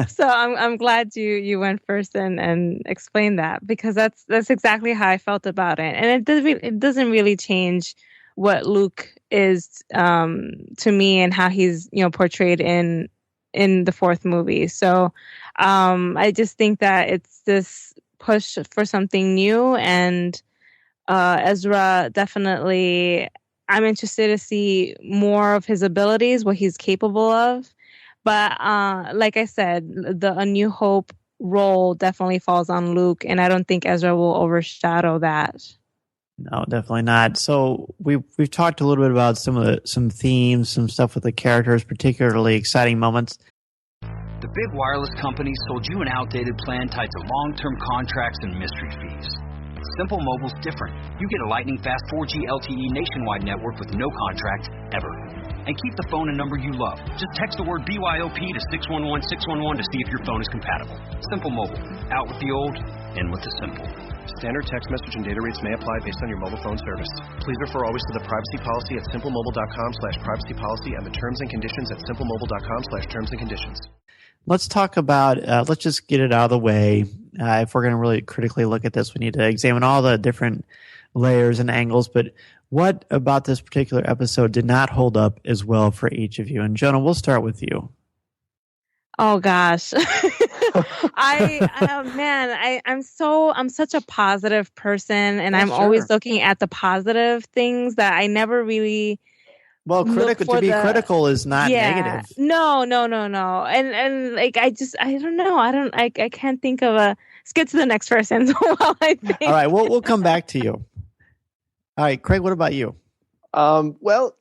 So I'm glad you went first and explained that, because that's exactly how I felt about it, and it doesn't really change what Luke is to me and how he's portrayed in the fourth movie. So I just think that it's this push for something new, and Ezra, definitely, I'm interested to see more of his abilities, what he's capable of. But like I said, the A New Hope role definitely falls on Luke, and I don't think Ezra will overshadow that. No, definitely not. So we've talked a little bit about some themes, some stuff with the characters, particularly exciting moments. The big wireless companies sold you an outdated plan tied to long-term contracts and mystery fees. Simple Mobile's different. You get a lightning-fast 4G LTE nationwide network with no contract, ever. And keep the phone and number you love. Just text the word BYOP to 611-611 to see if your phone is compatible. Simple Mobile. Out with the old, in with the simple. Standard text message and data rates may apply based on your mobile phone service. Please refer always to the privacy policy at simplemobile.com/privacy policy and the terms and conditions at simplemobile.com/terms and conditions. Let's talk about, let's just get it out of the way. If we're going to really critically look at this, we need to examine all the different layers and angles. But what about this particular episode did not hold up as well for each of you? And Jonah, we'll start with you. Oh gosh. I'm such a positive person, and I'm always looking at the positive things that I never really. Well, critical is not negative. No. And like, I don't know. I can't think of a. Let's get to the next person. While I think. All right, we'll come back to you. All right, Craig, what about you? Well,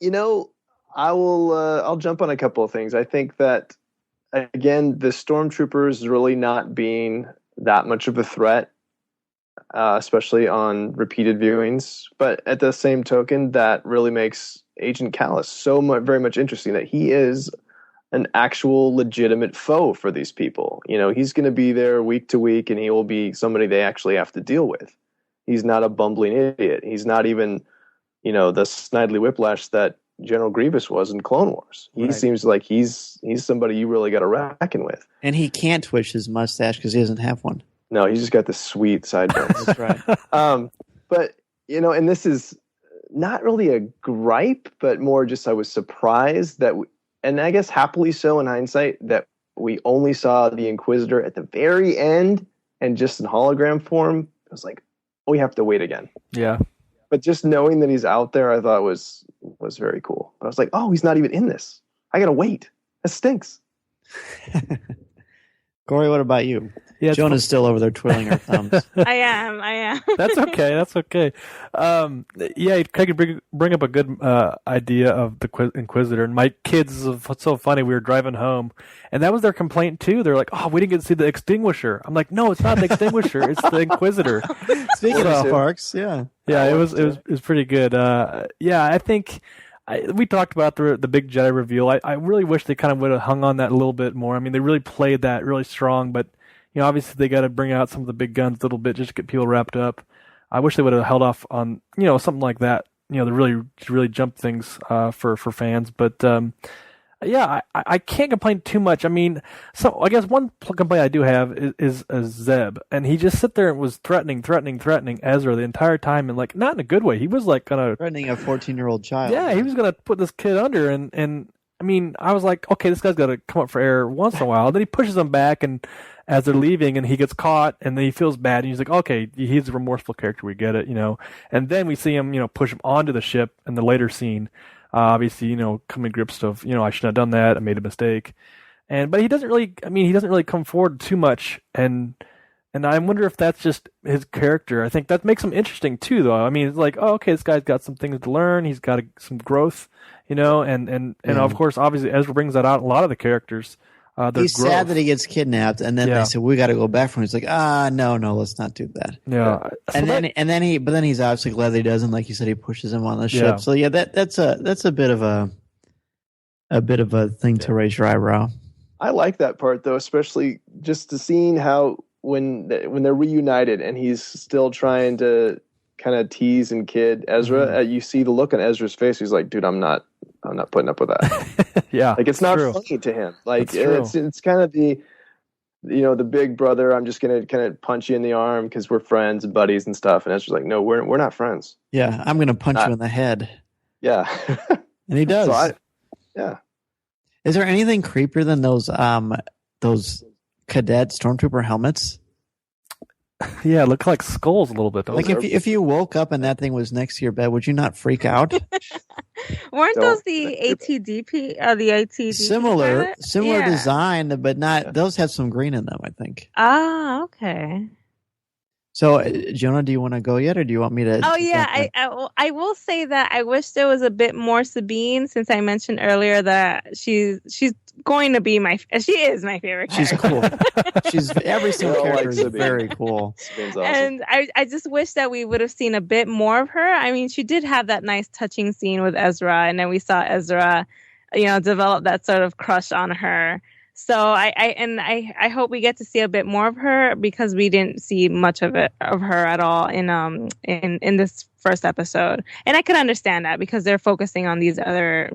I'll jump on a couple of things. I think that, again, the stormtroopers really not being that much of a threat, especially on repeated viewings. But at the same token, that really makes Agent Kallus very much interesting, that he is an actual legitimate foe for these people. He's going to be there week to week, and he will be somebody they actually have to deal with. He's not a bumbling idiot. He's not even, the Snidely Whiplash that General Grievous was in Clone Wars. He seems like he's somebody you really got to reckon with. And he can't twitch his mustache because he doesn't have one. No, he's just got this sweet sideburns. That's right. But, and this is not really a gripe, but more just I was surprised that, and I guess happily so in hindsight, that we only saw the Inquisitor at the very end and just in hologram form. I was like, we have to wait again. Yeah. But just knowing that he's out there, I thought was very cool. But I was like, oh, he's not even in this. I got to wait. That stinks. Corey, what about you? Yeah, Jonah's still over there twiddling her thumbs. I am. That's okay. Yeah, Craig could bring up a good idea of the Inquisitor. And my kids, it's so funny, we were driving home, and that was their complaint too. They're like, oh, we didn't get to see the Extinguisher. I'm like, no, it's not the Extinguisher. It's the Inquisitor. Speaking of Parks, yeah. Yeah, it was pretty good. Yeah, I think we talked about the big Jedi reveal. I really wish they kind of would have hung on that a little bit more. I mean, they really played that really strong, but obviously they got to bring out some of the big guns a little bit just to get people wrapped up. I wish they would have held off on something like that. To really jump things for fans. But yeah, I can't complain too much. I mean, so I guess one complaint I do have is Zeb, and he just sit there and was threatening Ezra the entire time, and like not in a good way. He was like gonna Threatening a 14-year-old child. Yeah, he was gonna put this kid under, and I mean, I was like, okay, this guy's got to come up for air once in a while. Then he pushes him back, and as they're leaving, and he gets caught, and then he feels bad, and he's like, okay, he's a remorseful character, we get it, And then we see him, push him onto the ship in the later scene. Obviously, coming to grips of, I shouldn't have done that, I made a mistake. But he doesn't really come forward too much, and I wonder if that's just his character. I think that makes him interesting too, though. I mean, it's like, oh, okay, this guy's got some things to learn. He's got some growth, and of course, obviously, Ezra brings that out in a lot of the characters. He's growth. sad that he gets kidnapped, and then they said we got to go back for him. He's like, no, let's not do that. Yeah, and then he's obviously glad that he doesn't. Like you said, he pushes him on the ship. Yeah. So yeah, that's a bit of a thing to raise your eyebrow. I like that part though, especially just to seeing how when they're reunited and he's still trying to kind of tease and kid Ezra. Mm-hmm. You see the look on Ezra's face. He's like, dude, I'm not putting up with that. Yeah, like it's not true. funny to him. Like That's true. it's kind of the the big brother. I'm just gonna kind of punch you in the arm because we're friends and buddies and stuff. And Ezra's like, no, we're not friends. Yeah, I'm gonna punch you in the head. Yeah, and he does. So yeah. Is there anything creepier than those cadet stormtrooper helmets? Yeah, it look like skulls a little bit. Like if you woke up and that thing was next to your bed, would you not freak out? Weren't those the ATDP? The ATDP? Similar Yeah. design, but not. Those have some green in them, I think. Ah, okay. So, Jonah, do you want to go yet, or do you want me to? Oh yeah, I will say that I wish there was a bit more Sabine, since I mentioned earlier that she's going to be she is my favorite character. She's cool. Every single character is Sabine. very cool. Sabine's awesome. And I just wish that we would have seen a bit more of her. I mean, she did have that nice touching scene with Ezra, and then we saw Ezra, develop that sort of crush on her. So I hope we get to see a bit more of her, because we didn't see much of her at all in this first episode. And I could understand that, because they're focusing on these other,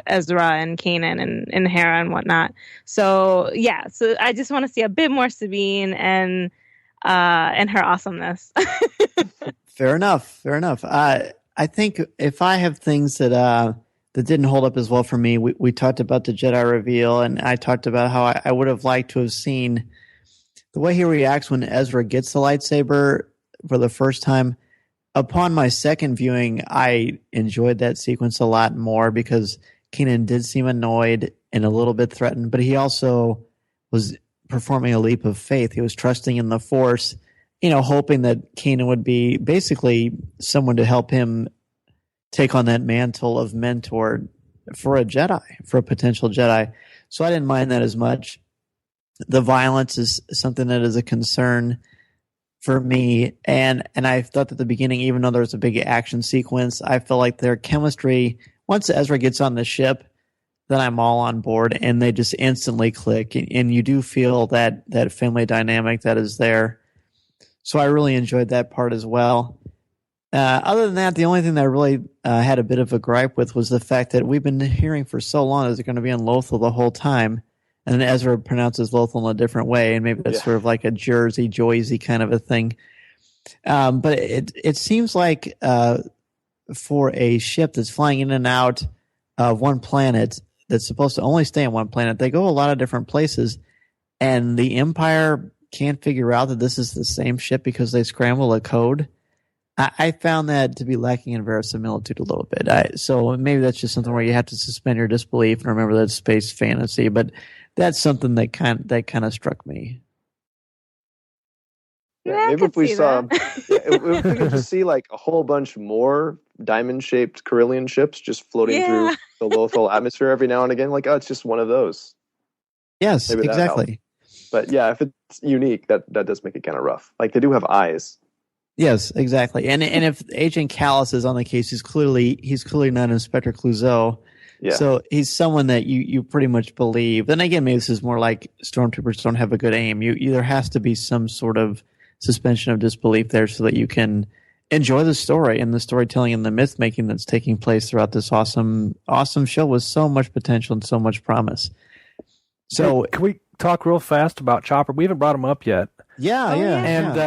Ezra and Kanan and Hera and whatnot. So yeah, so I just want to see a bit more Sabine and her awesomeness. Fair enough. I think if I have things that didn't hold up as well for me, we talked about the Jedi reveal, and I talked about how I would have liked to have seen the way he reacts when Ezra gets the lightsaber for the first time. Upon my second viewing, I enjoyed that sequence a lot more, because Kanan did seem annoyed and a little bit threatened, but he also was performing a leap of faith. He was trusting in the Force, hoping that Kanan would be basically someone to help him take on that mantle of mentor for a Jedi, for a potential Jedi. So I didn't mind that as much. The violence is something that is a concern for me. And I thought at the beginning, even though there was a big action sequence, I felt like their chemistry, once Ezra gets on the ship, then I'm all on board, and they just instantly click. And you do feel that family dynamic that is there. So I really enjoyed that part as well. Other than that, the only thing that I really had a bit of a gripe with was the fact that we've been hearing for so long that they're going to be in Lothal the whole time, and then Ezra pronounces Lothal in a different way, and maybe that's sort of like a Jersey, Joyzy kind of a thing. But it seems like for a ship that's flying in and out of one planet that's supposed to only stay on one planet, they go a lot of different places, and the Empire can't figure out that this is the same ship because they scramble a code. I found that to be lacking in verisimilitude a little bit. So maybe that's just something where you have to suspend your disbelief and remember that it's space fantasy. But that's something that kind of struck me. Yeah, maybe if we could just see like a whole bunch more diamond-shaped Carillion ships just floating through the Lothal atmosphere every now and again, like, oh, it's just one of those. Yes, maybe exactly. But yeah, if it's unique, that does make it kind of rough. Like they do have eyes. Yes, exactly. And if Agent Callus is on the case, he's clearly not Inspector Clouseau. Yeah. So he's someone that you pretty much believe. Then again, maybe this is more like stormtroopers don't have a good aim. There has to be some sort of suspension of disbelief there so that you can enjoy the story and the storytelling and the myth making that's taking place throughout this awesome show with so much potential and so much promise. So can we talk real fast about Chopper? We haven't brought him up yet. Yeah. And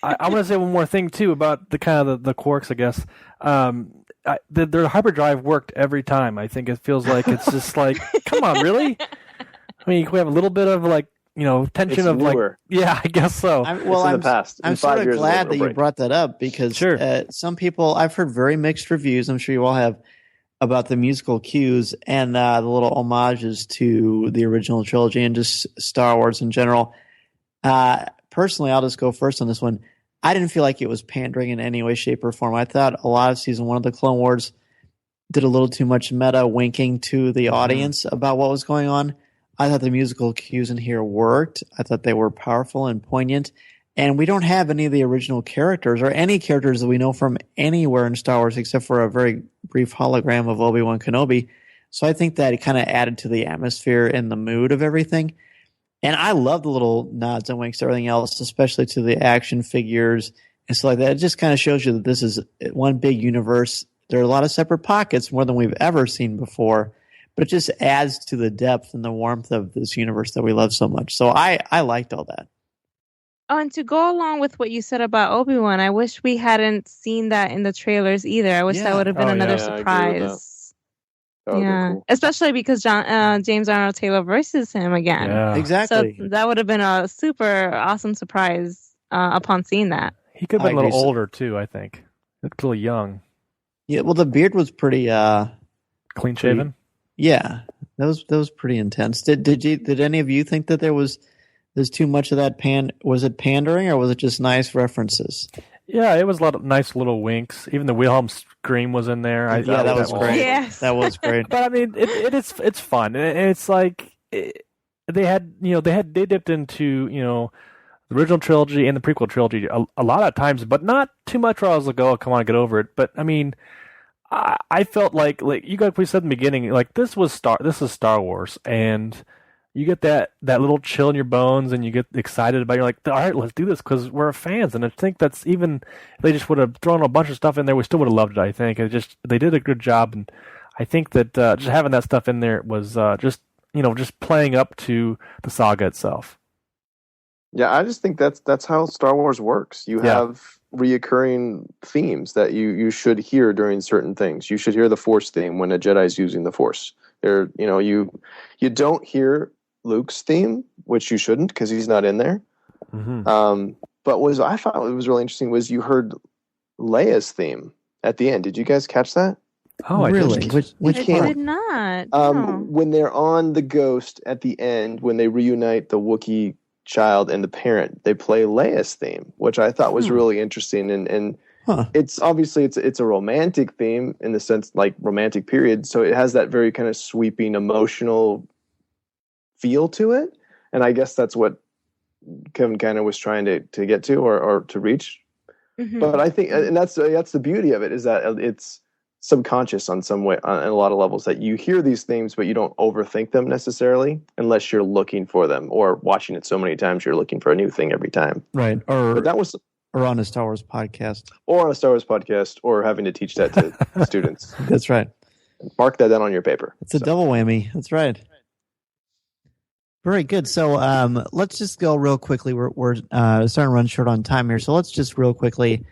I want to say one more thing too about the kind of the quirks, I guess. The hyperdrive worked every time. I think it feels like it's just like, come on, really? I mean, we have a little bit of like, tension it's of newer. like, yeah, I guess so. In the past. I'm sort of glad that you brought that up because some people, I've heard very mixed reviews. I'm sure you all have, about the musical cues and the little homages to the original trilogy and just Star Wars in general. Personally, I'll just go first on this one. I didn't feel like it was pandering in any way, shape, or form. I thought a lot of season 1 of the Clone Wars did a little too much meta winking to the audience about what was going on. I thought the musical cues in here worked. I thought they were powerful and poignant. And we don't have any of the original characters or any characters that we know from anywhere in Star Wars except for a very brief hologram of Obi-Wan Kenobi. So I think that it kind of added to the atmosphere and the mood of everything. And I love the little nods and winks to everything else, especially to the action figures and stuff like that. It just kind of shows you that this is one big universe. There are a lot of separate pockets, more than we've ever seen before. But it just adds to the depth and the warmth of this universe that we love so much. So I liked all that. Oh, and to go along with what you said about Obi-Wan, I wish we hadn't seen that in the trailers either. I wish that would have been another surprise. Yeah, cool. Especially because James Arnold Taylor voices him again. Yeah. Exactly. So that would have been a super awesome surprise upon seeing that. He could have been a little older too, I think. Looked a little young. Yeah, well, the beard was pretty clean shaven. Yeah, that was pretty intense. Did any of you think that there's too much of that was it pandering or was it just nice references? Yeah, it was a lot of nice little winks. Even the Wilhelm scream was in there. That was great. Yes. That was great. But I mean, it's fun. And it's like they dipped into the original trilogy and the prequel trilogy a lot of times, but not too much. Where I was like, oh, come on, get over it. But I mean, I felt like you guys, we said in the beginning, like this is Star Wars, and you get that little chill in your bones, and you get excited about it. You're like, all right, let's do this because we're fans. And I think that's even if they just would have thrown a bunch of stuff in there, we still would have loved it. I think they did a good job, and I think that just having that stuff in there was just playing up to the saga itself. Yeah, I just think that's how Star Wars works. You have reoccurring themes that you should hear during certain things. You should hear the Force theme when a Jedi's using the Force. You don't hear Luke's theme, which you shouldn't because he's not in there. Mm-hmm. But what I thought was really interesting was you heard Leia's theme at the end. Did you guys catch that? Oh, really? I did not. No. When they're on the Ghost at the end, when they reunite the Wookiee child and the parent, they play Leia's theme, which I thought was really interesting. And it's obviously it's a romantic theme in the sense like romantic period. So it has that very kind of sweeping emotional feel to it. And I guess that's what Kevin kind of was trying to get to or to reach. Mm-hmm. But I think, and that's the beauty of it, is that it's subconscious on some way, on a lot of levels, that you hear these themes, but you don't overthink them necessarily unless you're looking for them or watching it so many times you're looking for a new thing every time. Right. But that was, or on a Star Wars podcast. Or on a Star Wars podcast, or having to teach that to students. That's right. Mark that down on your paper. It's a double whammy. That's right. Very good. So let's just go real quickly. We're starting to run short on time here. So let's just real quickly,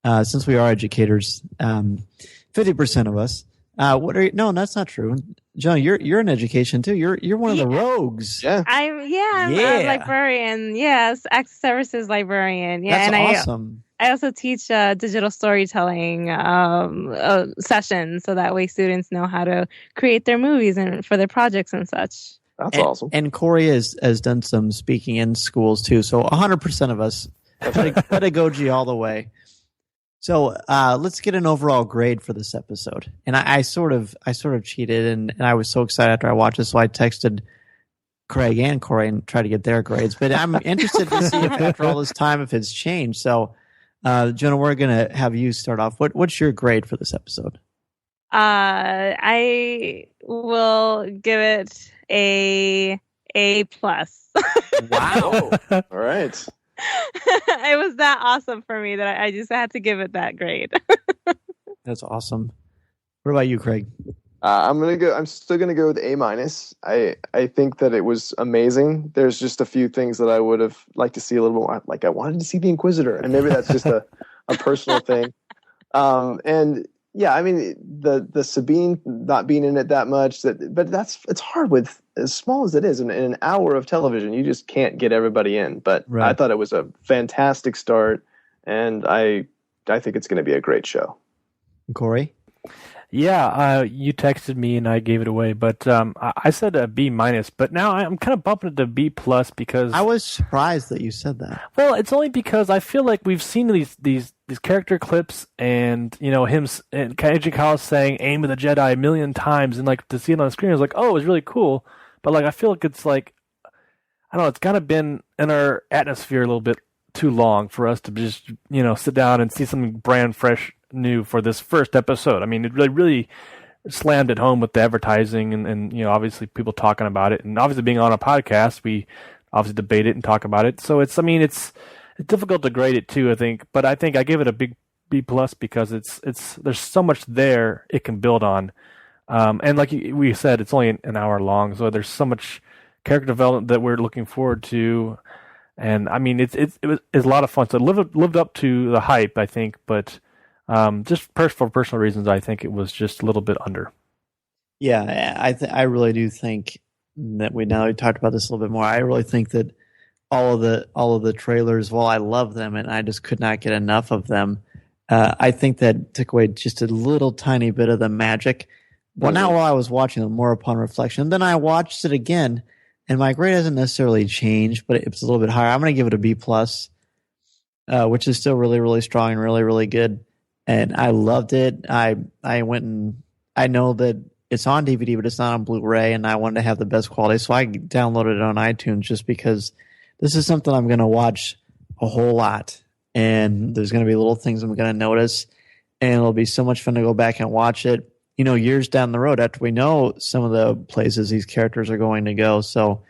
since we are educators, 50% of us. No, that's not true. John, you're in education too. You're one of the rogues. Yeah. I'm a librarian. Yes, access services librarian. Yeah, that's awesome. I also teach digital storytelling sessions, so that way students know how to create their movies and for their projects and such. That's awesome. And Corey has done some speaking in schools too. So 100% of us, pedagogy all the way. So let's get an overall grade for this episode. And I sort of cheated, and I was so excited after I watched it, so I texted Craig and Corey and tried to get their grades. But I'm interested to see if after all this time if it's changed. So, Jonah, we're going to have you start off. What's your grade for this episode? I will give it a plus. Wow! All right. It was that awesome for me that I just had to give it that grade. That's awesome. What about you, Craig? I'm still gonna go with A-. I think that it was amazing. There's just a few things that I would have liked to see a little more. Like I wanted to see the Inquisitor, and maybe that's just a personal thing. And yeah, I mean the Sabine not being in it that much. But it's hard with as small as it is in an hour of television. You just can't get everybody in. But Right. I thought it was a fantastic start, and I think it's going to be a great show. Corey? Yeah, you texted me and I gave it away, but I said a B-, but now I'm kind of bumping it to B+ because I was surprised that you said that. Well, it's only because I feel like we've seen these character clips and him and Kaiji Kala saying "Aim of the Jedi" a million times, and like to see it on the screen, I was like, oh, it was really cool. But like I feel like it's like I don't know, it's kind of been in our atmosphere a little bit too long for us to just sit down and see something brand fresh new for this first episode. I mean, it really slammed it home with the advertising and obviously people talking about it, and obviously being on a podcast, we obviously debate it and talk about it. So it's difficult to grade it too, I think, but I think I give it a big B+ because it's there's so much there it can build on, and like we said, it's only an hour long, so there's so much character development that we're looking forward to. And I mean, it's a lot of fun. So it lived up to the hype, I think, but just for personal reasons, I think it was just a little bit under. Yeah, I really do think that we talked about this a little bit more. I really think that all of the trailers, while I love them and I just could not get enough of them, I think that took away just a little tiny bit of the magic. Well, now while I was watching them, more upon reflection, then I watched it again, and my grade hasn't necessarily changed, but it's a little bit higher. I'm going to give it a B+, which is still really, really strong and really, really good. And I loved it. I went and I know that it's on DVD, but it's not on Blu-ray, and I wanted to have the best quality, so I downloaded it on iTunes just because this is something I'm going to watch a whole lot, and there's going to be little things I'm going to notice, and it'll be so much fun to go back and watch it, years down the road after we know some of the places these characters are going to go. So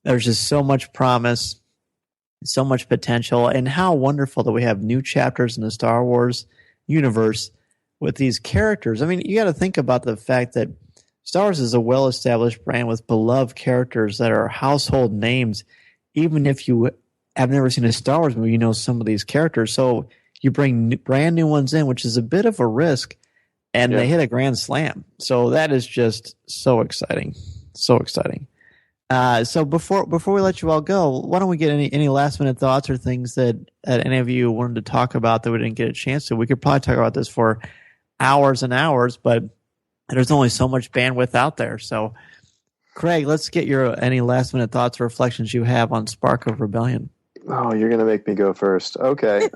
there's just so much promise, so much potential, and how wonderful that we have new chapters in the Star Wars universe with these characters. I mean, you got to think about the fact that Star Wars is a well-established brand with beloved characters that are household names. Even if you have never seen a Star Wars movie, you know some of these characters. So you bring brand new ones in, which is a bit of a risk, and they hit a grand slam. So that is just so exciting. So exciting. So before we let you all go, why don't we get any last minute thoughts or things that any of you wanted to talk about that we didn't get a chance to? We could probably talk about this for hours and hours, but there's only so much bandwidth out there. So Craig, let's get your any last minute thoughts or reflections you have on Spark of Rebellion. Oh, you're gonna make me go first. Okay.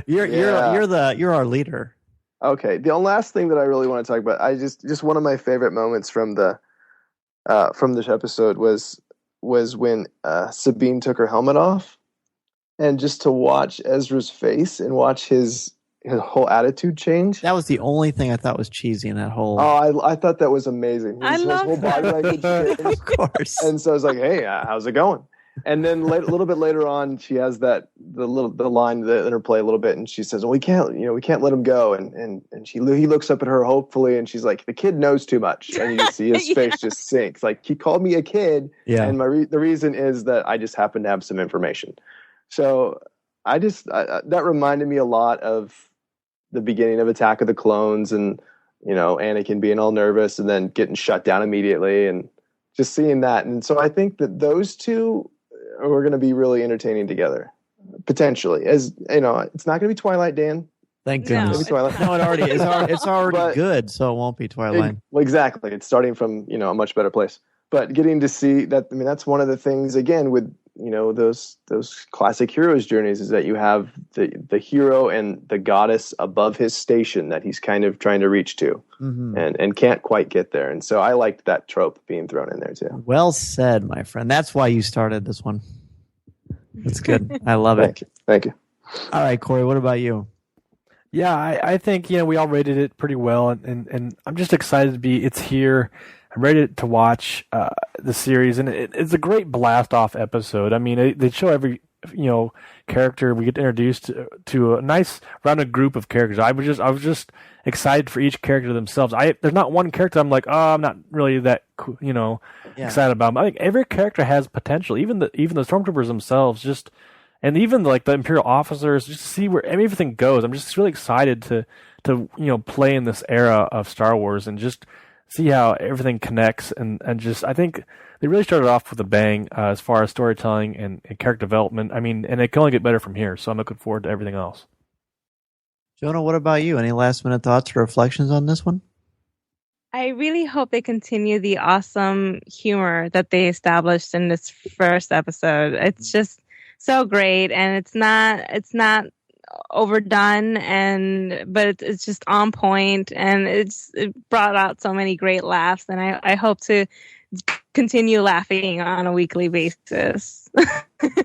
You're our leader. Okay. The last thing that I really want to talk about, I just one of my favorite moments from this episode was when Sabine took her helmet off, and just to watch Ezra's face and watch his whole attitude change. That was the only thing I thought was cheesy in that whole. Oh, I thought that was amazing. His whole body language changed. Of course. And so I was like, "Hey, how's it going?" And then a little bit later on, she has the line, the interplay a little bit, and she says, "Well, we can't let him go." And he looks up at her hopefully, and she's like, "The kid knows too much," and you just see his face just sinks. Like, he called me a kid, and the reason is that I just happen to have some information. So that reminded me a lot of the beginning of Attack of the Clones, and Anakin being all nervous and then getting shut down immediately, and just seeing that. And so I think that those two are going to be really entertaining together, potentially. As it's not going to be Twilight, Dan. Thank goodness. No, it already is. It's already good, so it won't be Twilight. Well, exactly. It's starting from a much better place. But getting to see that, I mean, that's one of the things again with those classic heroes journeys, is that you have the hero and the goddess above his station that he's kind of trying to reach to, and can't quite get there. And so I liked that trope being thrown in there too. Well said, my friend. That's why you started this one. That's good. I love it. Thank you. All right, Corey, what about you? Yeah, I think we all rated it pretty well, and I'm just excited it's here. I'm ready to watch the series, and it's a great blast-off episode. I mean, they show every character. We get introduced to a nice rounded group of characters. I was just excited for each character themselves. There's not one character I'm like, oh, I'm not really that excited about them. I think every character has potential. Even the stormtroopers themselves, and even like the Imperial officers, just to see where everything goes. I'm just really excited to play in this era of Star Wars and just see how everything connects, and just I think they really started off with a bang as far as storytelling and character development. I mean, and it can only get better from here. So I'm looking forward to everything else. Jonah, what about you? Any last minute thoughts or reflections on this one? I really hope they continue the awesome humor that they established in this first episode. It's just so great, and it's not overdone, but it's just on point, and it brought out so many great laughs, and I hope to continue laughing on a weekly basis.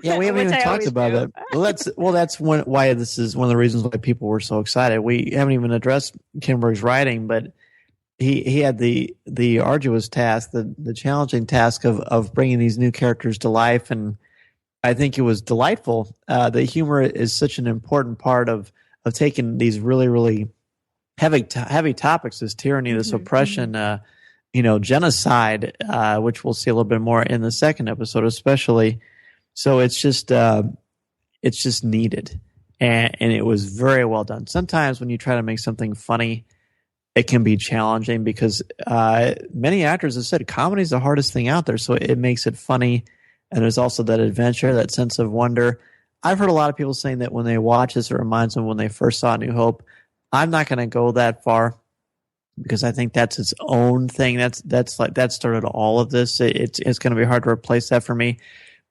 Yeah, we haven't even talked about that. Well, that's why this is one of the reasons why people were so excited. We haven't even addressed Kinberg's writing, but he had the arduous task, the challenging task of bringing these new characters to life, and I think it was delightful. The humor is such an important part of taking these really, really heavy topics, this tyranny, this oppression, genocide, which we'll see a little bit more in the second episode, especially. So it's just needed, and it was very well done. Sometimes when you try to make something funny, it can be challenging because many actors have said comedy is the hardest thing out there. So it makes it funny. And there's also that adventure, that sense of wonder. I've heard a lot of people saying that when they watch this, it reminds them when they first saw New Hope. I'm not going to go that far because I think that's its own thing. That started all of this. It's going to be hard to replace that for me.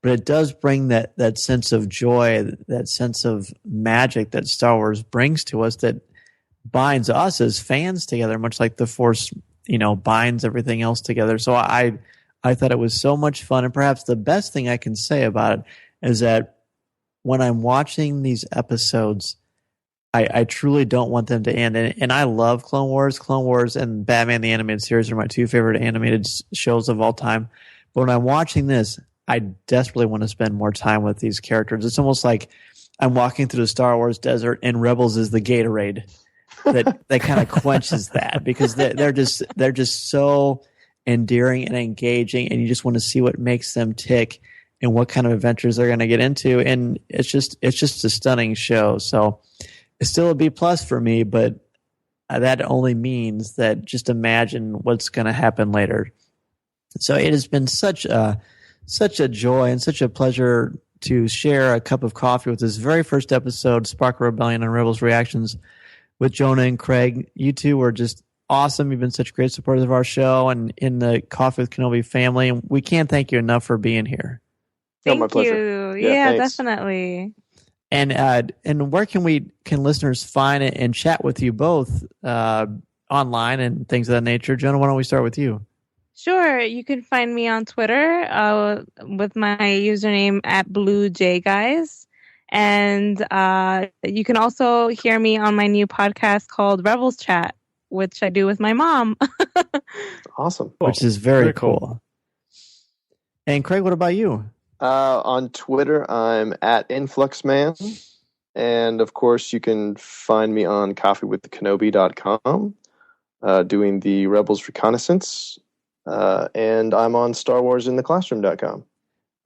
But it does bring that sense of joy, that sense of magic that Star Wars brings to us that binds us as fans together, much like the Force, binds everything else together. So I thought it was so much fun, and perhaps the best thing I can say about it is that when I'm watching these episodes, I truly don't want them to end. And I love Clone Wars. Clone Wars and Batman the Animated Series are my two favorite animated shows of all time. But when I'm watching this, I desperately want to spend more time with these characters. It's almost like I'm walking through the Star Wars desert, and Rebels is the Gatorade that kind of quenches that, because they're just so endearing and engaging, and you just want to see what makes them tick and what kind of adventures they're going to get into. And it's just a stunning show. So it's still a B+ for me, but that only means that just imagine what's going to happen later. So it has been such a joy and such a pleasure to share a cup of coffee with this very first episode, Spark of Rebellion and Rebels Reactions, with Jonah and Craig. You two were just awesome. You've been such great supporters of our show and in the Coffee with Kenobi family. And we can't thank you enough for being here. Thank my pleasure. you. Yeah, definitely. And where can listeners find it and chat with you both online and things of that nature? Jonah, why don't we start with you? Sure. You can find me on Twitter with my username @BlueJGuys. And you can also hear me on my new podcast called Rebels Chat, which I do with my mom. Awesome. Which is very cool. And Craig, what about you? On Twitter, I'm @InfluxMan. And of course, you can find me on coffeewithkenobi.com doing the Rebels Reconnaissance. And I'm on StarWarsInTheClassroom.com.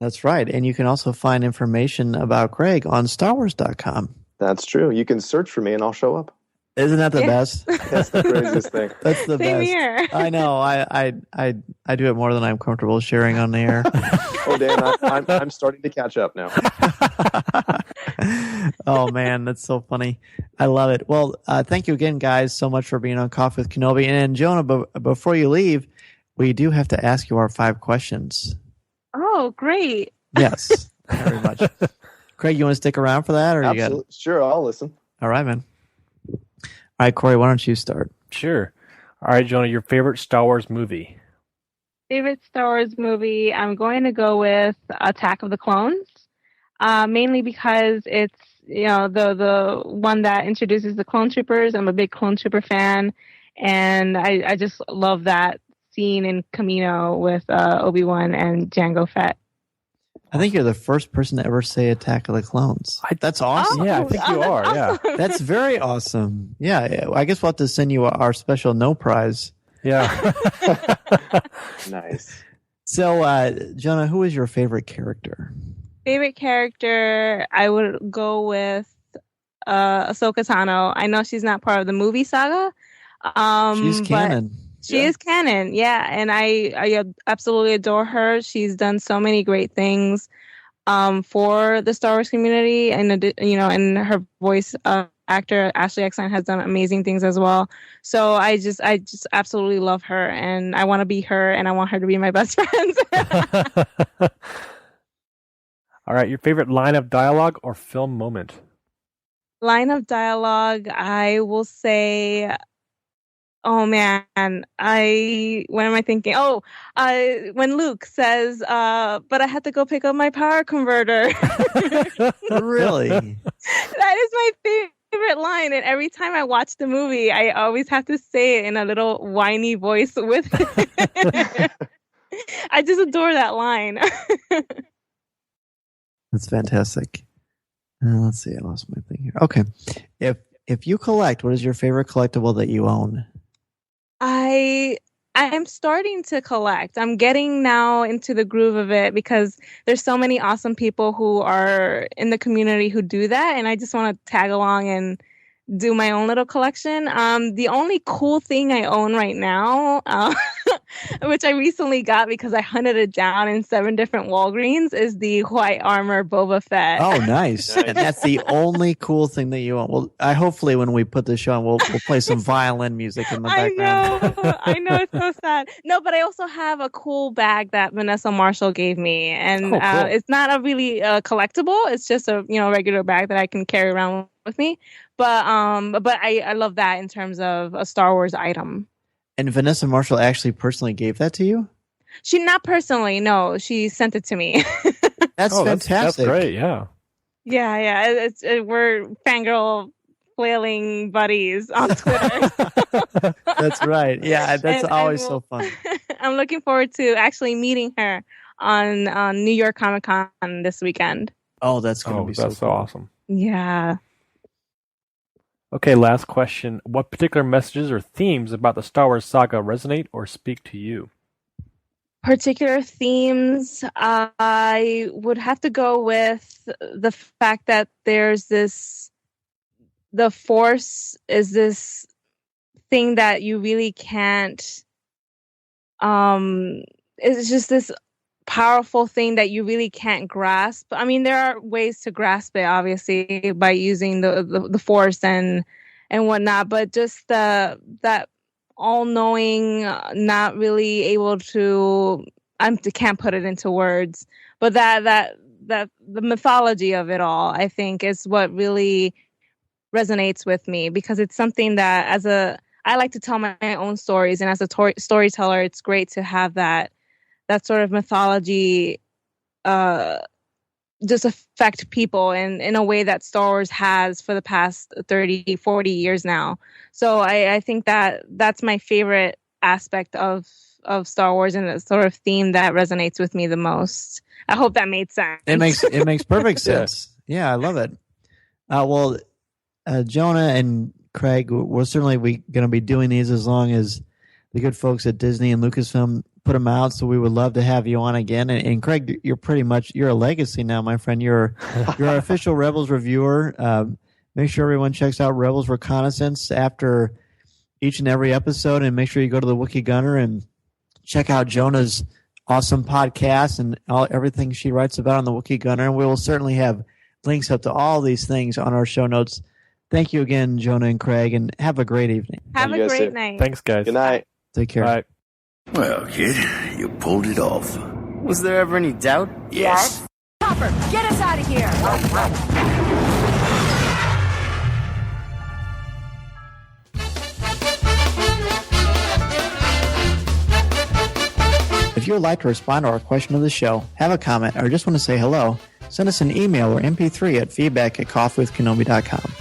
That's right. And you can also find information about Craig on StarWars.com. That's true. You can search for me and I'll show up. Isn't that the best? That's the craziest thing. That's the Same best. here. I know. I do it more than I'm comfortable sharing on the air. Oh, Dan, I'm starting to catch up now. Oh, man, that's so funny. I love it. Well, thank you again, guys, so much for being on Coffee with Kenobi. And Jonah, before you leave, we do have to ask you our 5 questions. Oh, great. Yes, very much. Craig, you want to stick around for that? Or Absolutely. You got... Sure, I'll listen. All right, man. All right, Corey, why don't you start? Sure. All right, Jonah, your favorite Star Wars movie? Favorite Star Wars movie? I'm going to go with Attack of the Clones, mainly because it's the one that introduces the clone troopers. I'm a big clone trooper fan, and I just love that scene in Camino with Obi-Wan and Jango Fett. I think you're the first person to ever say Attack of the Clones. That's awesome. Yeah, I think you are. Awesome. Yeah. That's very awesome. Yeah, I guess we'll have to send you our special no prize. Yeah. Nice. So, Jonah, who is your favorite character? Favorite character, I would go with Ahsoka Tano. I know she's not part of the movie saga. She's canon. She is canon, yeah, and I absolutely adore her. She's done so many great things for the Star Wars community, and and her voice actor Ashley Eckstein has done amazing things as well. So I just absolutely love her, and I want to be her, and I want her to be my best friend. All right, your favorite line of dialogue or film moment? Line of dialogue, I will say. Oh man, what am I thinking? When Luke says, but I had to go pick up my power converter. Really? That is my favorite line. And every time I watch the movie, I always have to say it in a little whiny voice with it. I just adore that line. That's fantastic. Let's see, I lost my thing here. Okay. If you collect, what is your favorite collectible that you own? I am starting to collect. I'm getting now into the groove of it because there's so many awesome people who are in the community who do that, and I just want to tag along and do my own little collection. The only cool thing I own right now, which I recently got because I hunted it down in 7 different Walgreens, is the white armor Boba Fett. Oh, nice. And that's the only cool thing that you own. Well, hopefully when we put the show on, we'll play some violin music in the background. I know, it's so sad. No, but I also have a cool bag that Vanessa Marshall gave me, and cool. it's not a really collectible. It's just a regular bag that I can carry around with me. But I love that in terms of a Star Wars item. And Vanessa Marshall actually personally gave that to you? She not personally, no. She sent it to me. That's fantastic. That's great, yeah. Yeah. We're fangirl flailing buddies on Twitter. That's right. Yeah, that's always so fun. I'm looking forward to actually meeting her on New York Comic Con this weekend. Oh, that's going to be that's so cool. awesome. Yeah. Okay, last question. What particular messages or themes about the Star Wars saga resonate or speak to you? Particular themes, I would have to go with the fact that the Force is this thing that you really can't, it's just this powerful thing that you really can't grasp. I mean, there are ways to grasp it, obviously, by using the Force and whatnot, but just that all-knowing, not really able to, I can't put it into words, but that the mythology of it all, I think, is what really resonates with me, because it's something that I like to tell my own stories, and as a storyteller, it's great to have that sort of mythology just affect people in a way that Star Wars has for the past 30, 40 years now. So I think that's my favorite aspect of Star Wars, and the sort of theme that resonates with me the most. I hope that made sense. It makes perfect sense. Yeah, I love it. Well, Jonah and Craig, we're certainly going to be doing these as long as the good folks at Disney and Lucasfilm put them out, so we would love to have you on again. And Craig, you're a legacy now, my friend. You're our official Rebels reviewer. Make sure everyone checks out Rebels Reconnaissance after each and every episode, and make sure you go to the Wookiee Gunner and check out Jonah's awesome podcast and everything she writes about on the Wookiee Gunner. And we will certainly have links up to all these things on our show notes. Thank you again, Jonah and Craig, and have a great evening. Have a great night. Thanks, guys. Good night. Take care. Bye. Well, kid, you pulled it off. Was there ever any doubt? Yes. Hopper, get us out of here! If you would like to respond to our question of the show, have a comment, or just want to say hello, send us an email or MP3 at feedback@coffeewithkenobi.com.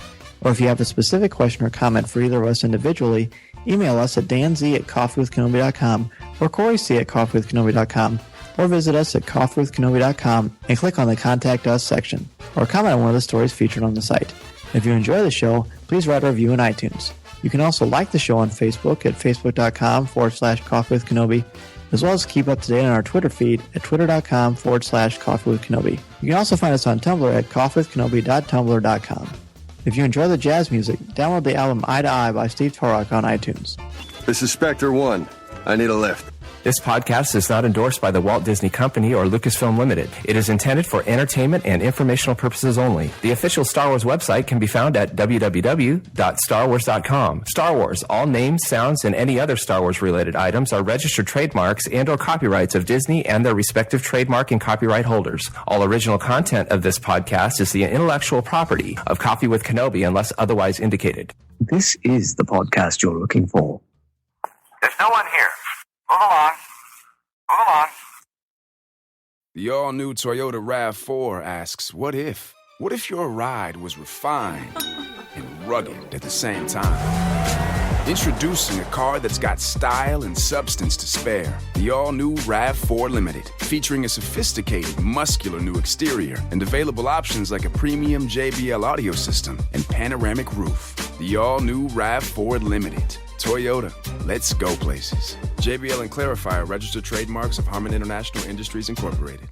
Or if you have a specific question or comment for either of us individually, email us at danz@coffeewithkenobi.com or CoreyC@coffeewithkenobi.com. or visit us at coffeewithkenobi.com and click on the Contact Us section, or comment on one of the stories featured on the site. If you enjoy the show, please write a review in iTunes. You can also like the show on Facebook at facebook.com/coffeewithkenobi, as well as keep up to date on our Twitter feed at twitter.com/coffeewithkenobi. You can also find us on Tumblr at coffeewithkenobi.tumblr.com. If you enjoy the jazz music, download the album Eye to Eye by Steve Torok on iTunes. This is Spectre 1. I need a lift. This podcast is not endorsed by the Walt Disney Company or Lucasfilm Limited. It is intended for entertainment and informational purposes only. The official Star Wars website can be found at www.starwars.com. Star Wars, all names, sounds, and any other Star Wars-related items are registered trademarks and or copyrights of Disney and their respective trademark and copyright holders. All original content of this podcast is the intellectual property of Coffee with Kenobi unless otherwise indicated. This is the podcast you're looking for. There's no one here. Move along. Move along. The all-new Toyota RAV4 asks, what if? What if your ride was refined and rugged at the same time? Introducing a car that's got style and substance to spare. The all-new RAV4 Limited, featuring a sophisticated, muscular new exterior and available options like a premium JBL audio system and panoramic roof. The all-new RAV4 Limited. Toyota, let's go places. JBL and Clarifier, registered trademarks of Harman International Industries Incorporated.